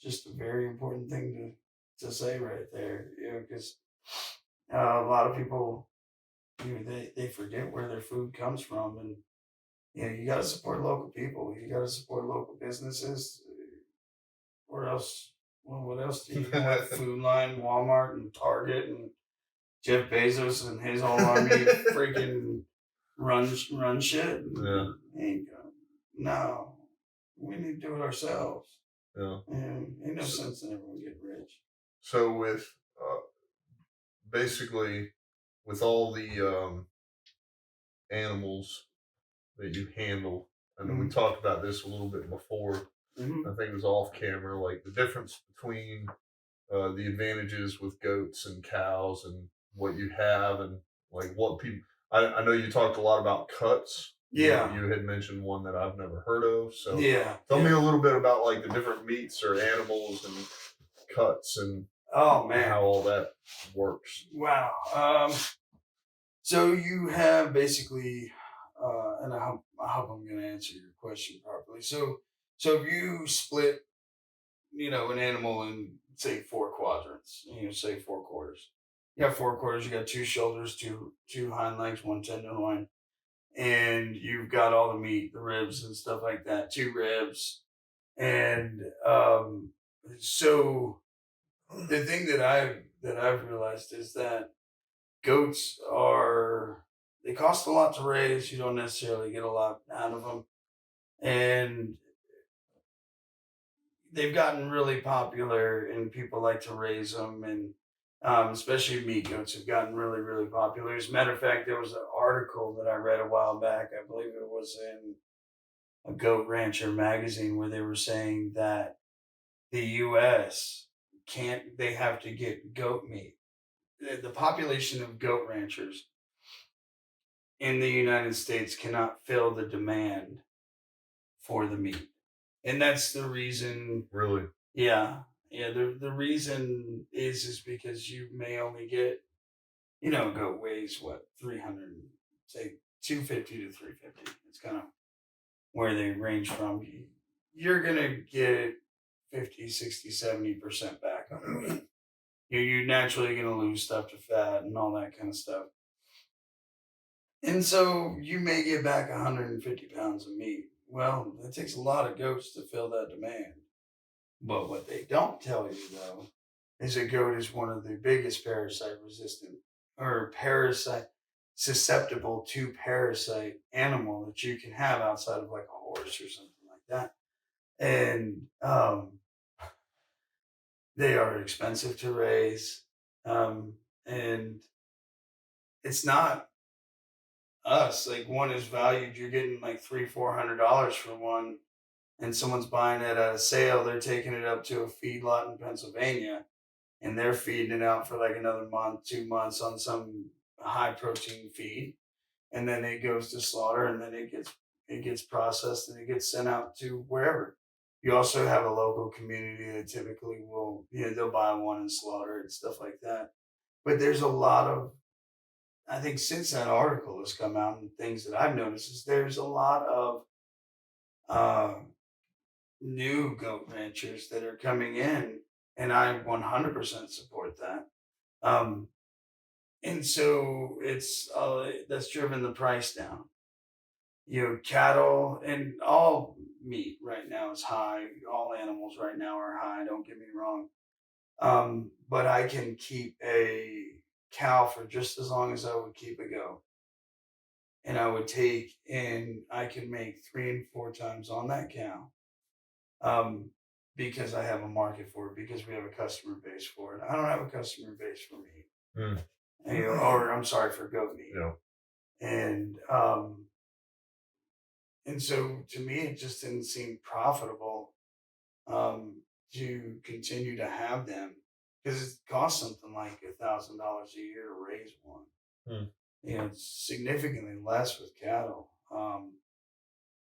just a very important thing to say right there. Because a lot of people, they forget where their food comes from, and you got to support local people. You got to support local businesses. Or else, well, what else do you want? Food Line, Walmart, and Target, and Jeff Bezos and his whole army freaking run shit. Yeah. Ain't gonna. No, we need to do it ourselves. Yeah. And ain't no sense in everyone getting rich. So with basically with all the animals that you handle, I know we talked about this a little bit before. Mm-hmm. I think it was off camera, like the difference between the advantages with goats and cows and what you have and like what people. I know you talked a lot about cuts. Yeah. You had mentioned one that I've never heard of. So yeah. Tell me a little bit about like the different meats or animals and cuts and Oh man, how all that works. Wow. So you have basically, and I hope I'm going to answer your question properly. So if you split, an animal in say 4 quadrants, say 4 quarters. You got 4 quarters. You got 2 shoulders, two hind legs, 1 tenderloin, and you've got all the meat, the ribs and stuff like that. 2 ribs, and so the thing that I've realized is that goats they cost a lot to raise. You don't necessarily get a lot out of them, and they've gotten really popular, and people like to raise them, and especially meat goats have gotten really, really popular. As a matter of fact, there was an article that I read a while back. I believe it was in a Goat Rancher magazine where they were saying that the U.S. they have to get goat meat. The population of goat ranchers in the United States cannot fill the demand for the meat. And that's the reason. Really? Yeah. Yeah. The reason is because you may only get, goat weighs what, 300, say 250 to 350. It's kind of where they range from. You're going to get 50, 60, 70% back on the meat. You're naturally going to lose stuff to fat and all that kind of stuff. And so you may get back 150 pounds of meat. Well, it takes a lot of goats to fill that demand. But what they don't tell you, though, is a goat is one of the biggest parasite resistant or parasite susceptible to parasite animal that you can have outside of like a horse or something like that. And they are expensive to raise. And it's not us. Like one is valued, you're getting like $300-400 for one, and someone's buying it at a sale. They're taking it up to a feedlot in Pennsylvania, and they're feeding it out for like another month, 2 months on some high protein feed, and then it goes to slaughter, and then it gets processed and it gets sent out to wherever. You also have a local community that typically will, they'll buy one and slaughter it and stuff like that. But there's a lot of, I think since that article has come out and things that I've noticed is there's a lot of uh, new goat ranchers that are coming in, and I 100% support that. And so it's that's driven the price down. Cattle and all meat right now is high. All animals right now are high. Don't get me wrong. But I can keep a cow for just as long as I would keep a goat. And I would I can make 3 and 4 times on that cow. Because I have a market for it, because we have a customer base for it. I don't have a customer base for meat. Or I'm sorry, for goat meat. Yeah. And so to me, it just didn't seem profitable to continue to have them, because it costs something like $1,000 a year to raise one. It's significantly less with cattle.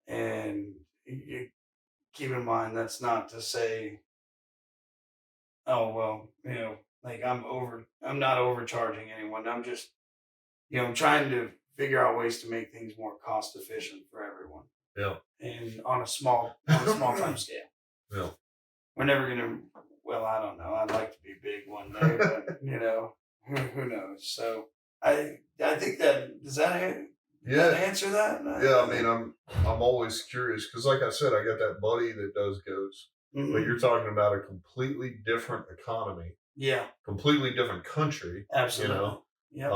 And you keep in mind, that's not to say, oh, well, like I'm not overcharging anyone. I'm just, I'm trying to figure out ways to make things more cost efficient for everyone. Yeah. And on a small time scale. Yeah. We're never gonna. Well, I don't know. I'd like to be big one day, but who knows? So I think does that answer that? Yeah. I mean, I'm always curious because, like I said, I got that buddy that does goats, but you're talking about a completely different economy. Yeah. Completely different country. Absolutely. Yeah.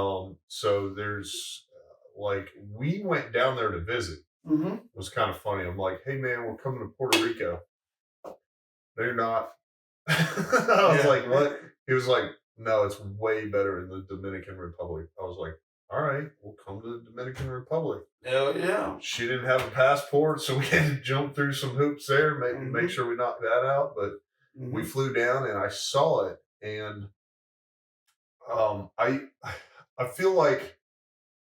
So there's like we went down there to visit. It was kind of funny. I'm like, hey man, we're coming to Puerto Rico. They're not. I was like, what? He was like, no, it's way better in the Dominican Republic. I was like, all right, we'll come to the Dominican Republic. Hell yeah. She didn't have a passport, so we had to jump through some hoops there, make sure we knocked that out. But we flew down and I saw it, and I feel like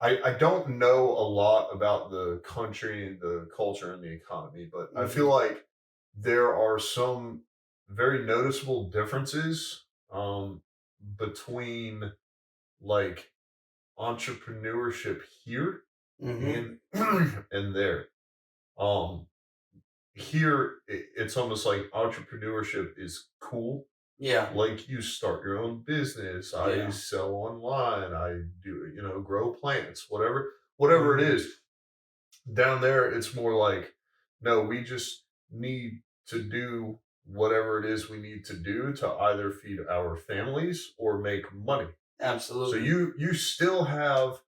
I don't know a lot about the country and the culture and the economy, but I feel like there are some very noticeable differences between like entrepreneurship here and there. Here it's almost like entrepreneurship is cool. Yeah. Like you start your own business. I sell online. I do, grow plants, whatever it is. Down there, it's more like, no, we just need to do whatever it is we need to do to either feed our families or make money. Absolutely. So you still have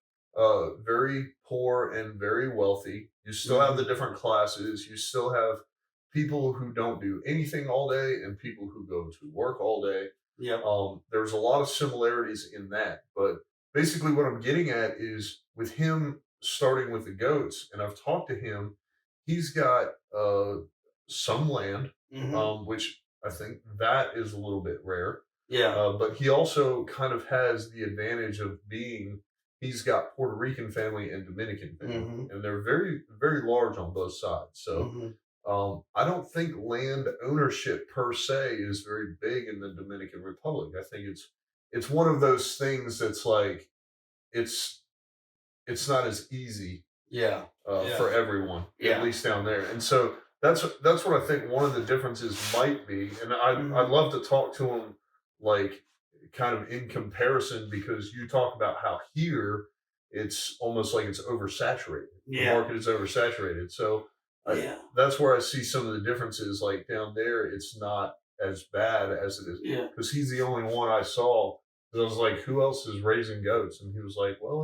very poor and very wealthy. You still have the different classes. You still have people who don't do anything all day and people who go to work all day. Yeah. There's a lot of similarities in that. But basically what I'm getting at is with him starting with the goats, and I've talked to him, he's got some land, which I think that is a little bit rare. Yeah. But he also kind of has the advantage of he's got Puerto Rican family and Dominican family, Mm-hmm. and they're very, very large on both sides. So Mm-hmm. I don't think land ownership per se is very big in the Dominican Republic. I think it's one of those things that's like it's it's not as easy Yeah. for everyone, Yeah. at least down there. And so that's what I think one of the differences might be. And I'd Mhm. love to talk to him like kind of in comparison because you talk about how here it's almost like it's oversaturated. The Yeah. market is oversaturated. So Yeah. that's where I see some of the differences. Like down there, it's not as bad as it is Yeah. because he's the only one I saw. 'Cause I was like, who else is raising goats? And he was like, well,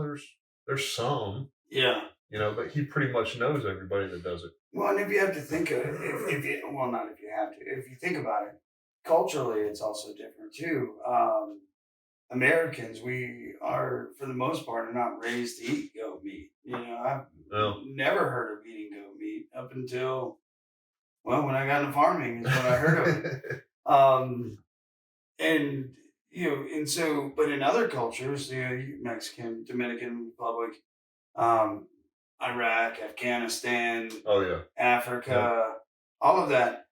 there's some, Yeah. but he pretty much knows everybody that does it. Well, and if you have to think of it, if you, well, not if you have to, if you think about it, culturally, it's also different too. Americans, we are, for the most part, are not raised to eat goat meat. I've No. never heard of eating goat meat up until, well, when I got into farming is when I heard of it. And, and so, but in other cultures, Mexican, Dominican Republic, um, Iraq, Afghanistan, Oh yeah. Africa, all of that,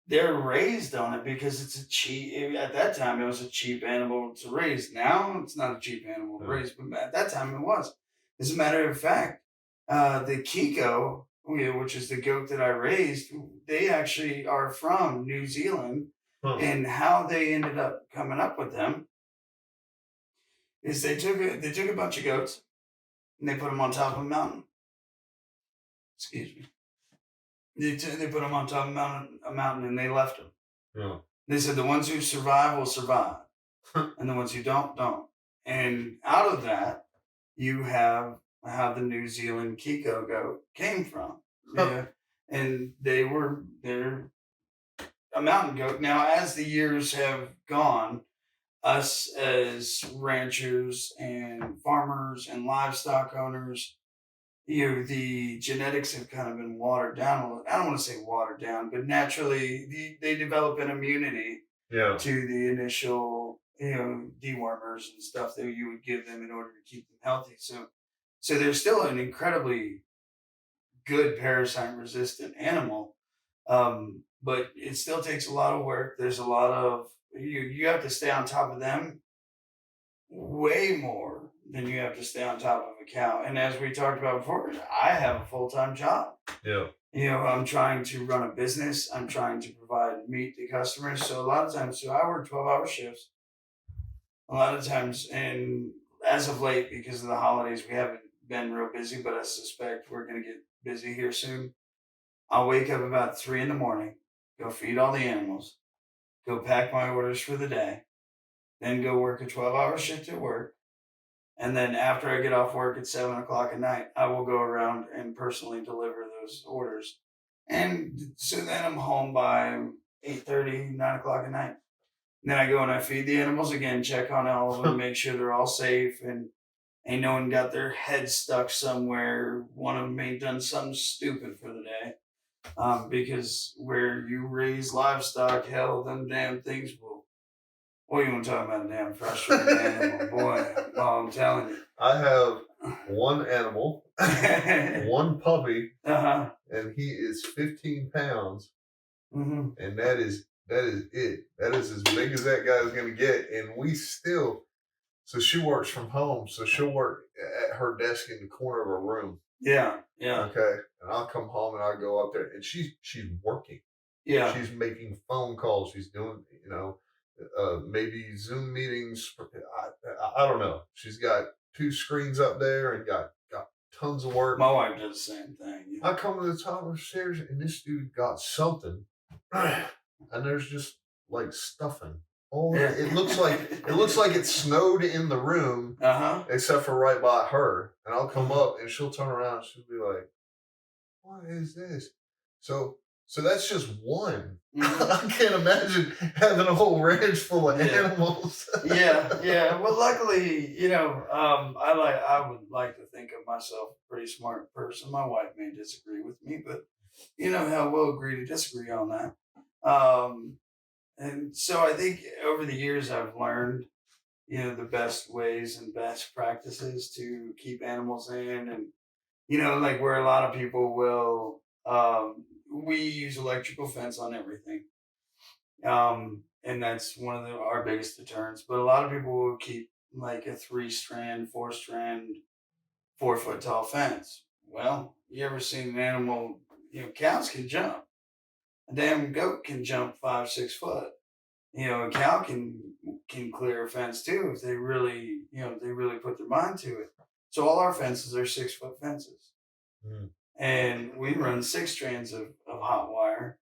they're raised on it because it's a cheap. At that time, it was a cheap animal to raise. Now it's not a cheap animal to Yeah. raise, but at that time it was. As a matter of fact, the Kiko, which is the goat that I raised, they actually are from New Zealand, Huh. and how they ended up coming up with them is they took a bunch of goats and they put them on top of a mountain. Excuse me. They put them on top of a mountain, and they left them. Yeah. They said the ones who survive will survive, and the ones who don't. And out of that, you have how the New Zealand Kiko goat came from. Yeah, and they're a mountain goat. Now, as the years have gone, us as ranchers and farmers and livestock owners, the genetics have kind of been watered down a little. I don't want to say watered down, but naturally they develop an immunity Yeah. to the initial, dewormers and stuff that you would give them in order to keep them healthy. So they're still an incredibly good parasite resistant animal. But it still takes a lot of work. There's a lot of, you have to stay on top of them way more than you have to stay on top of a cow. And as we talked about before, I have a full-time job. Yeah. I'm trying to run a business. I'm trying to provide meat to customers. So a lot of times, I work 12-hour shifts. A lot of times, and as of late, because of the holidays, we haven't been real busy, but I suspect we're going to get busy here soon. I'll wake up about 3 in the morning, go feed all the animals, go pack my orders for the day, then go work a 12-hour shift at work. And then after I get off work at 7 o'clock at night, I will go around and personally deliver those orders. And so then I'm home by 8:30, 9 o'clock at night. And then I go and I feed the animals again, check on all of them, make sure they're all safe and ain't no one got their head stuck somewhere. One of them ain't done something stupid for the day. Because where you raise livestock, hell, them damn things will. Boy, you want to talk about a damn frustrating animal, boy. Oh, I'm telling you. I have one animal, one puppy, and he is 15 pounds, and that is it. That is as big as that guy is going to get, and we still. So she works from home, so she'll work at her desk in the corner of her room. Yeah. Okay, and I'll come home and I'll go up there, and she's working. Yeah. She's making phone calls. She's doing, maybe Zoom meetings. I don't know. She's got 2 screens up there and got tons of work. My wife does the same thing. Yeah. I come to the top of the stairs and this dude got something, and there's just like stuffing. Oh, it looks like it snowed in the room, except for right by her. And I'll come up and she'll turn around and she'll be like, "What is this?" So that's just one. I can't imagine having a whole ranch full of animals. Yeah. Well, luckily, I would like to think of myself a pretty smart person. My wife may disagree with me, but hell, we'll agree to disagree on that. And so I think over the years I've learned, the best ways and best practices to keep animals in, and like where a lot of people will, we use electrical fence on everything, and that's one of our biggest deterrents. But a lot of people will keep like a 3-strand, 4-strand, 4-foot tall fence. Well, you ever seen an animal? Cows can jump. A damn goat can jump 5, 6 foot. A cow can clear a fence too if they really, they really put their mind to it. So all our fences are 6-foot fences, Mm. and we run 6 strands of hot wire.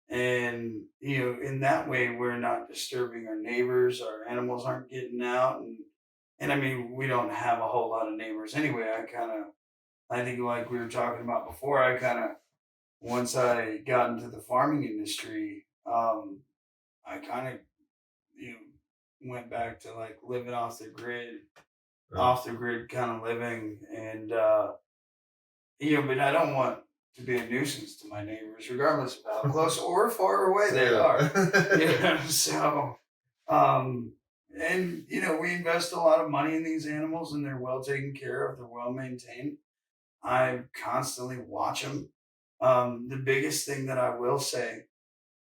And in that way, we're not disturbing our neighbors. Our animals aren't getting out, and I mean, we don't have a whole lot of neighbors anyway. I think like we were talking about before, I kind of once I got into the farming industry, I kind of you know went back to like living Yeah. off the grid kind of living, and but I don't want to be a nuisance to my neighbors, regardless of how close or far away they are. So, um, and we invest a lot of money in these animals, and they're well taken care of. They're well maintained. I constantly watch them. The biggest thing that I will say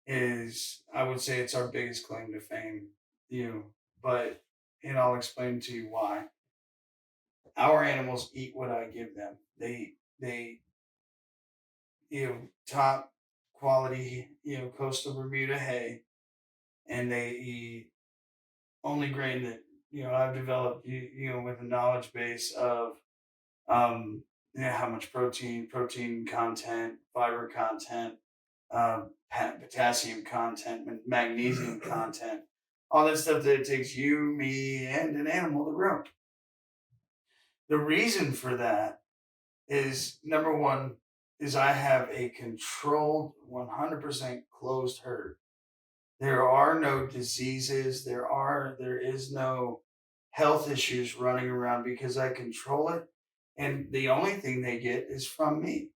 is, I would say it's our biggest claim to fame. But and I'll explain to you why. Our animals eat what I give them. They top quality coastal Bermuda hay, and they eat only grain that I've developed with a knowledge base of um how much protein content, fiber content, potassium content, magnesium content, all that stuff that it takes you, me, and an animal to grow. The reason for that is, number one, is I have a controlled 100% closed herd. There are no diseases. There is no health issues running around because I control it. And the only thing they get is from me.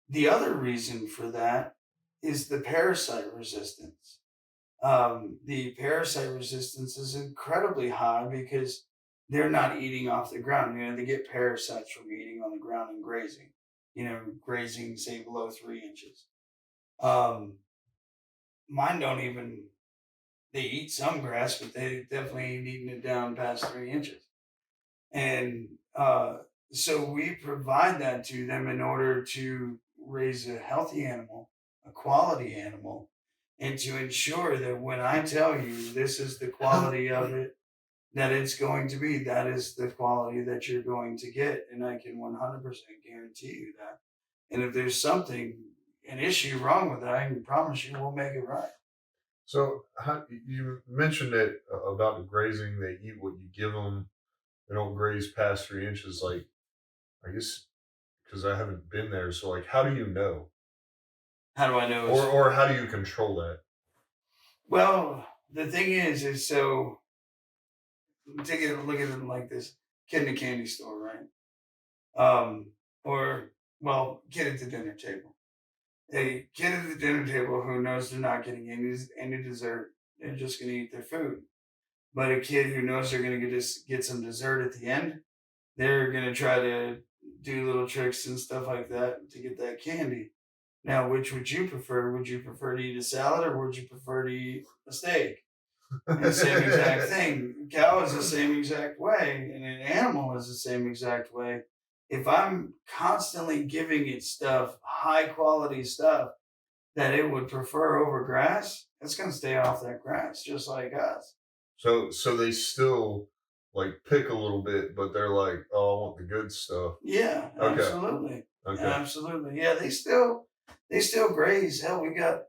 The other reason for that is the parasite resistance. The parasite resistance is incredibly high because they're not eating off the ground. They get parasites from eating on the ground and grazing. Grazing say below 3 inches. Um, Mine don't even. They eat some grass, but they definitely ain't eating it down past 3 inches. And so we provide that to them in order to raise a healthy animal, a quality animal, and to ensure that when I tell you this is the quality of it that it's going to be, that is the quality that you're going to get. And I can 100% guarantee you that. And if there's an issue wrong with it, I can promise you we'll make it right. So you mentioned it about the grazing. They eat what you give them. They don't graze past 3 inches. Like, I guess because I haven't been there. So like, how do you know? How do I know? Or how do you control that? Well, the thing is so take a look at it like this: kid in a candy store, right? Or well, kid at the dinner table. A kid at the dinner table who knows they're not getting any dessert, they're just going to eat their food. But a kid who knows they're going to get some dessert at the end, they're going to try to do little tricks and stuff like that to get that candy. Now, which would you prefer? Would you prefer to eat a salad, or would you prefer to eat a steak? And the same exact thing. A cow is the same exact way, and an animal is the same exact way. If I'm constantly giving it stuff, high quality stuff, that it would prefer over grass, it's going to stay off that grass, just like us. So they still like pick a little bit, but they're like, oh, I want the good stuff. Yeah, Okay. absolutely. Okay. Absolutely. Yeah, they still graze. Hell, we got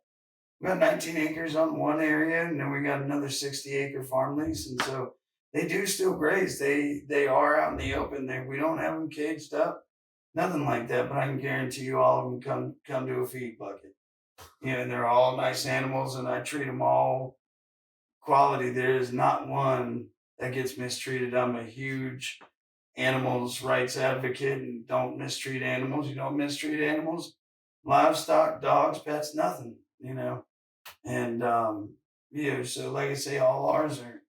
19 acres on one area, and then we got another 60-acre farm lease, and so they do still graze. They are out in the open. We don't have them caged up, nothing like that. But I can guarantee you, all of them come to a feed bucket. And they're all nice animals, and I treat them all quality. There is not one that gets mistreated. I'm a huge animals rights advocate, and don't mistreat animals. You don't mistreat animals, livestock, dogs, pets, nothing. And, so like I say, all ours are,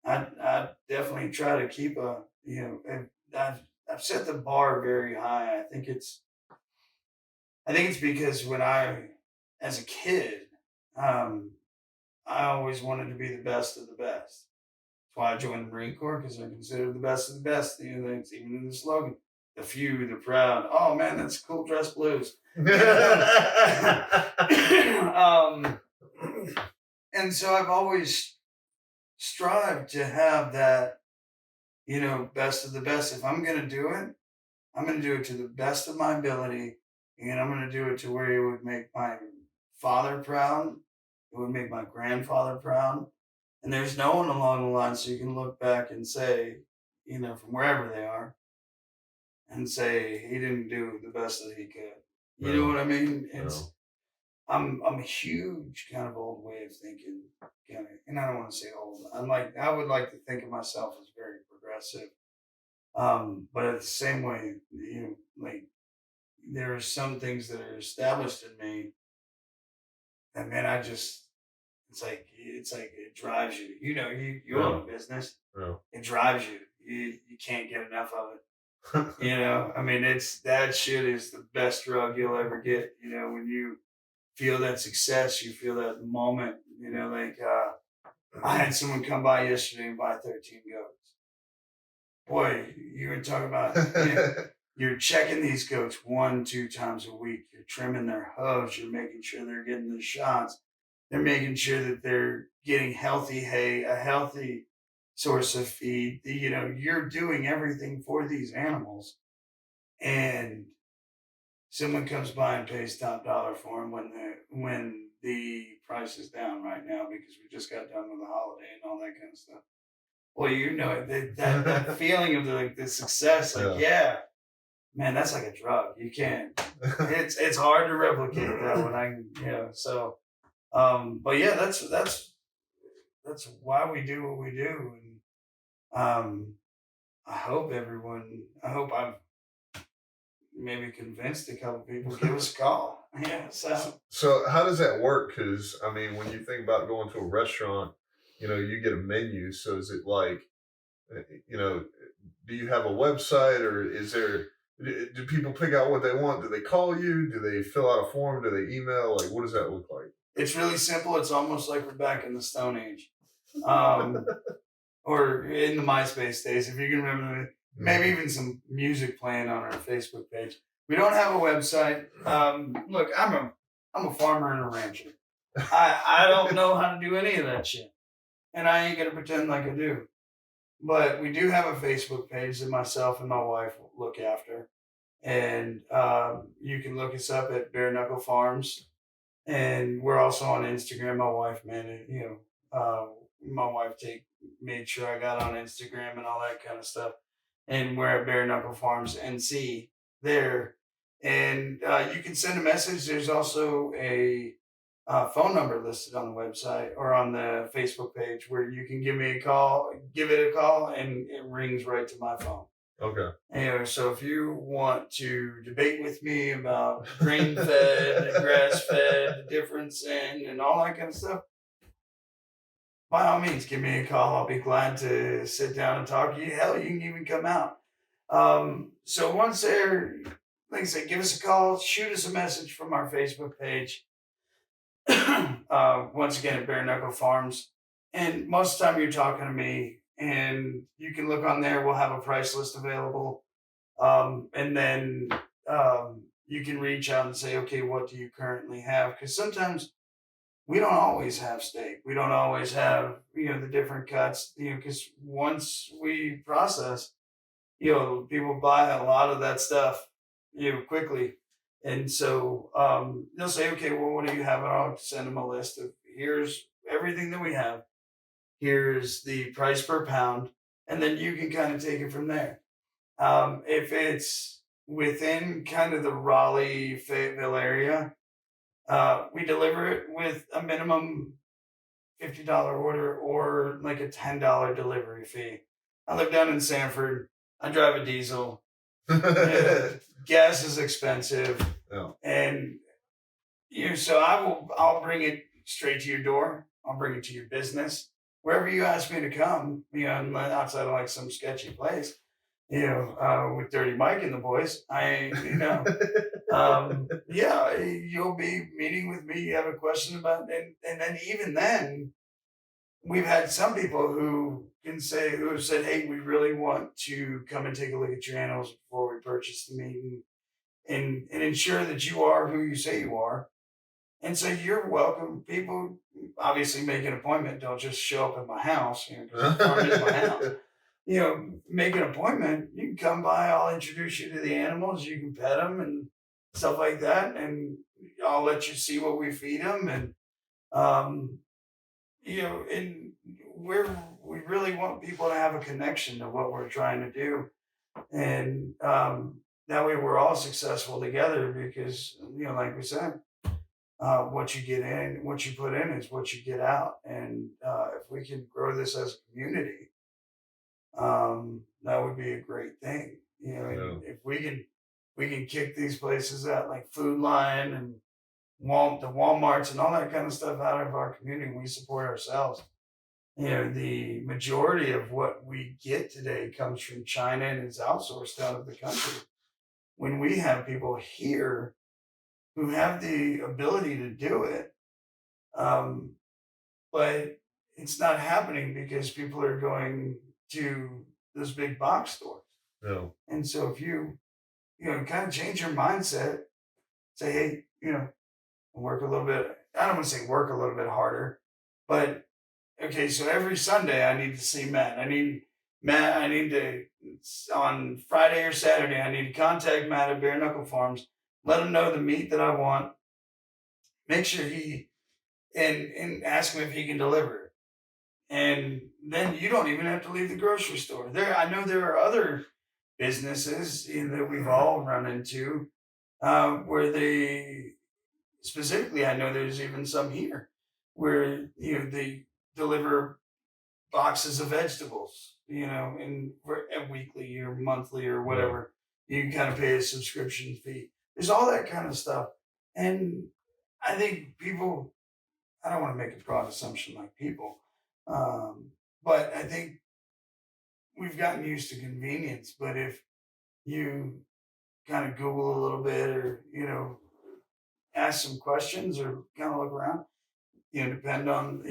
I definitely try to keep and I've set the bar very high. I think it's because as a kid, um, I always wanted to be the best of the best. That's why I joined the Marine Corps, because I consider the best of the best. It's even in the slogan, the few, the proud. Oh man, that's cool dress blues. um, and so I've always strived to have that, best of the best. If I'm going to do it, I'm going to do it to the best of my ability. And I'm going to do it to where it would make my father proud. It would make my grandfather proud. And there's no one along the line, so you can look back and say, from wherever they are, and say he didn't do the best that he could. You know what I mean? I'm a huge kind of old way of thinking, and I don't want to say old. I would like to think of myself as very progressive. But at the same way, like there are some things that are established in me, and then it's like it drives you. You own a business. Yeah. It drives you. You can't get enough of it. I mean, that shit is the best drug you'll ever get. When you feel that success, you feel that moment. I had someone come by yesterday and buy 13 goats. Boy, you were talking about you're checking these goats 1-2 times a week. You're trimming their hooves. You're making sure they're getting the shots. They're making sure that they're getting healthy hay, a healthy source of feed. You're doing everything for these animals. And someone comes by and pays top dollar for them when the price is down right now, because we just got done with the holiday and all that kind of stuff. Well, that feeling of the success, man, that's like a drug. You can't. It's hard to replicate that one. But yeah, that's why we do what we do, and I hope I've maybe convinced a couple people, give us a call. Yeah. So how does that work? Because I mean, when you think about going to a restaurant, you get a menu. So is it like, do you have a website, or do people pick out what they want? Do they call you? Do they fill out a form? Do they email? Like, what does that look like? It's really simple. It's almost like we're back in the Stone Age, or in the MySpace days, if you can remember. Maybe even some music playing on our Facebook page. We don't have a website. Look, I'm a farmer and a rancher. I don't know how to do any of that shit, and I ain't gonna pretend like I do. But we do have a Facebook page that myself and my wife look after, and you can look us up at Bare Knuckle Farms, and we're also on Instagram. My wife made sure I got on Instagram and all that kind of stuff. And we're at Bare Knuckle Farms NC there. And you can send a message. There's also a phone number listed on the website or on the Facebook page where you can give it a call, and it rings right to my phone. Okay. So if you want to debate with me about grain-fed, grass-fed, the difference and all that kind of stuff, by all means, give me a call. I'll be glad to sit down and talk to you. Hell, you can even come out. So once there, like I said, give us a call, shoot us a message from our Facebook page. Once again, at Bare Knuckle Farms. And most of the time you're talking to me, and you can look on there. We'll have a price list available. And then you can reach out and say, okay, what do you currently have? Because sometimes we don't always have steak. We don't always have, the different cuts, because once we process, people buy a lot of that stuff, quickly. And so they'll say, okay, well, what do you have? And I'll send them a list of, here's everything that we have. Here's the price per pound. And then you can kind of take it from there. If it's within kind of the Raleigh, Fayetteville area, we deliver it with a minimum $50 order or like a $10 delivery fee. I live down in Sanford. I drive a diesel. Gas is expensive. Yeah. And So I'll bring it straight to your door. I'll bring it to your business, wherever you ask me to come. Outside of like some sketchy place, with Dirty Mike and the boys. Yeah, you'll be meeting with me. You have a question about, and then even then, we've had some people who have said, "Hey, we really want to come and take a look at your animals before we purchase the meat, and ensure that you are who you say you are." And so you're welcome. People obviously make an appointment. Don't just show up at my house, because the farm is my house. Make an appointment. You can come by. I'll introduce you to the animals. You can pet them and stuff like that, and I'll let you see what we feed them. And um, and we really want people to have a connection to what we're trying to do, and that way we're all successful together. Because like we said, what you get in, what you put in, is what you get out. And if we can grow this as a community, that would be a great thing. And if we can kick these places out like Food Lion and the Walmarts and all that kind of stuff out of our community, we support ourselves. The majority of what we get today comes from China and is outsourced out of the country. When we have people here who have the ability to do it, um, but it's not happening because people are going to those big box stores. No. And so if you kind of change your mindset, say, hey, work a little bit. I don't want to say work a little bit harder, but okay. So every Sunday I need to see Matt. I need to, on Friday or Saturday, I need to contact Matt at Bare Knuckle Farms, let him know the meat that I want, make sure and ask him if he can deliver it. And then you don't even have to leave the grocery store. I know there are other businesses that we've all run into where they, specifically, I know there's even some here where they deliver boxes of vegetables, and weekly or monthly or whatever. You can kind of pay a subscription fee. There's all that kind of stuff, and I think people. I don't want to make a broad assumption like people, but I think we've gotten used to convenience. But if you kind of Google a little bit, or ask some questions, or kind of look around, depend on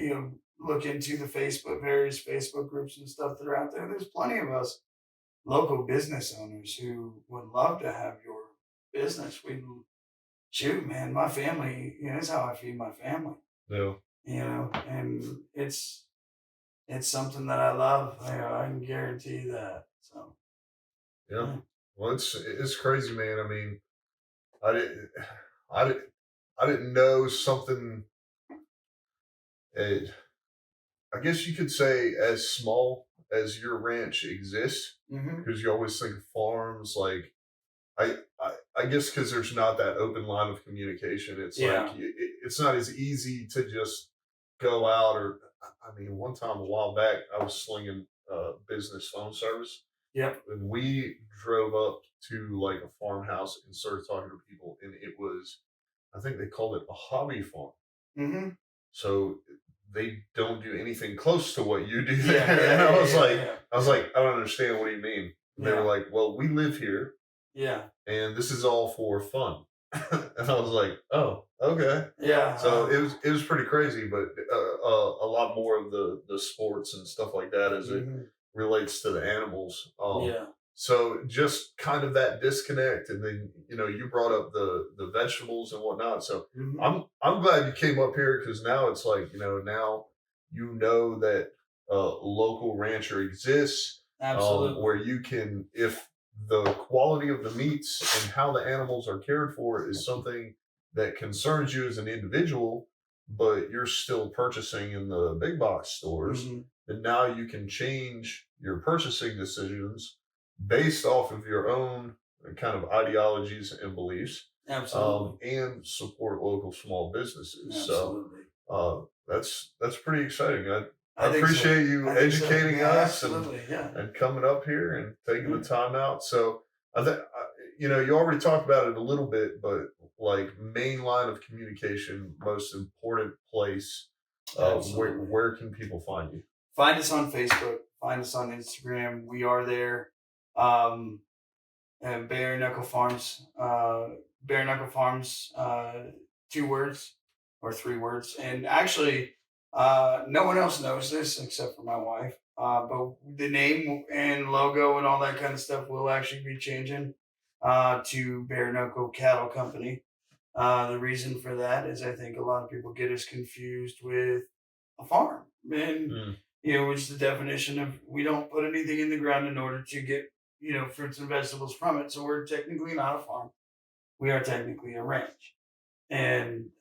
look into the various Facebook groups and stuff that are out there. There's plenty of us local business owners who would love to have your business. Shoot, man, my family, that's how I feed my family. No. And it's something that I love. I can guarantee that. So yeah. Well, it's crazy, man. I mean, I didn't know something. I guess you could say as small as your ranch exists, because you always think of farms like. I guess because there's not that open line of communication. It's like it's not as easy to just go out. Or I mean, one time a while back, I was slinging business phone service. Yep. And we drove up to like a farmhouse and started talking to people, and it was, I think they called it a hobby farm. Mm-hmm. So they don't do anything close to what you do there. And I was like, I don't understand. What do you mean? They were like, well, we live here. Yeah. And this is all for fun. And I was like, oh, okay. Yeah. So it was pretty crazy, but a lot more of the sports and stuff like that as it relates to the animals. So just kind of that disconnect, and then you brought up the vegetables and whatnot. So I'm glad you came up here, because now it's like now that a local rancher exists. Absolutely. Where you can, if the quality of the meats and how the animals are cared for is something that concerns you as an individual, but you're still purchasing in the big box stores, then now you can change your purchasing decisions based off of your own kind of ideologies and beliefs. Absolutely. And support local small businesses. Absolutely. So that's pretty exciting. I appreciate you educating us and coming up here and taking the time out. So I think you already talked about it a little bit, but like main line of communication, most important place. Absolutely. Where can people find you? Find us on Facebook. Find us on Instagram. We are there. And Bare Knuckle Farms. Bare Knuckle Farms. 2 words or 3 words. And actually, no one else knows this except for my wife. But the name and logo and all that kind of stuff will actually be changing to Bare Knuckle Cattle Company. The reason for that is I think a lot of people get us confused with a farm. And, which is the definition of we don't put anything in the ground in order to get, fruits and vegetables from it. So we're technically not a farm. We are technically a ranch. And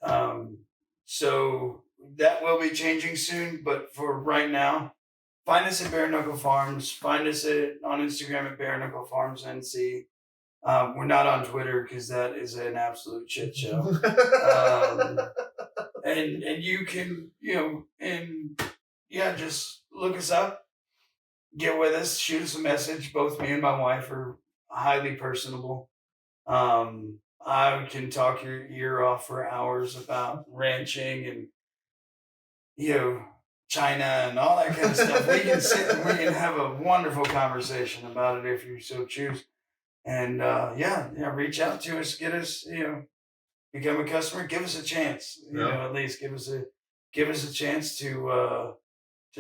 so that will be changing soon. But for right now, find us at Bare Knuckle Farms. Find us on Instagram at Bare Knuckle Farms NC. We're not on Twitter because that is an absolute shit show. And you can, just look us up, get with us, shoot us a message. Both me and my wife are highly personable. I can talk your ear off for hours about ranching and, China and all that kind of stuff. We can sit and we can have a wonderful conversation about it if you so choose. And reach out to us, get us, become a customer, give us a chance. At least give us a chance to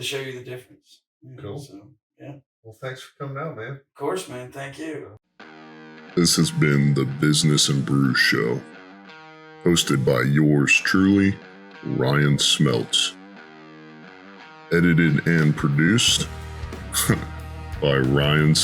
show you the difference. Cool. So yeah. Well, thanks for coming out, man. Of course, man. Thank you. This has been the Business and Brews Show, hosted by yours truly, Ryan Smeltz. Edited and produced by Ryan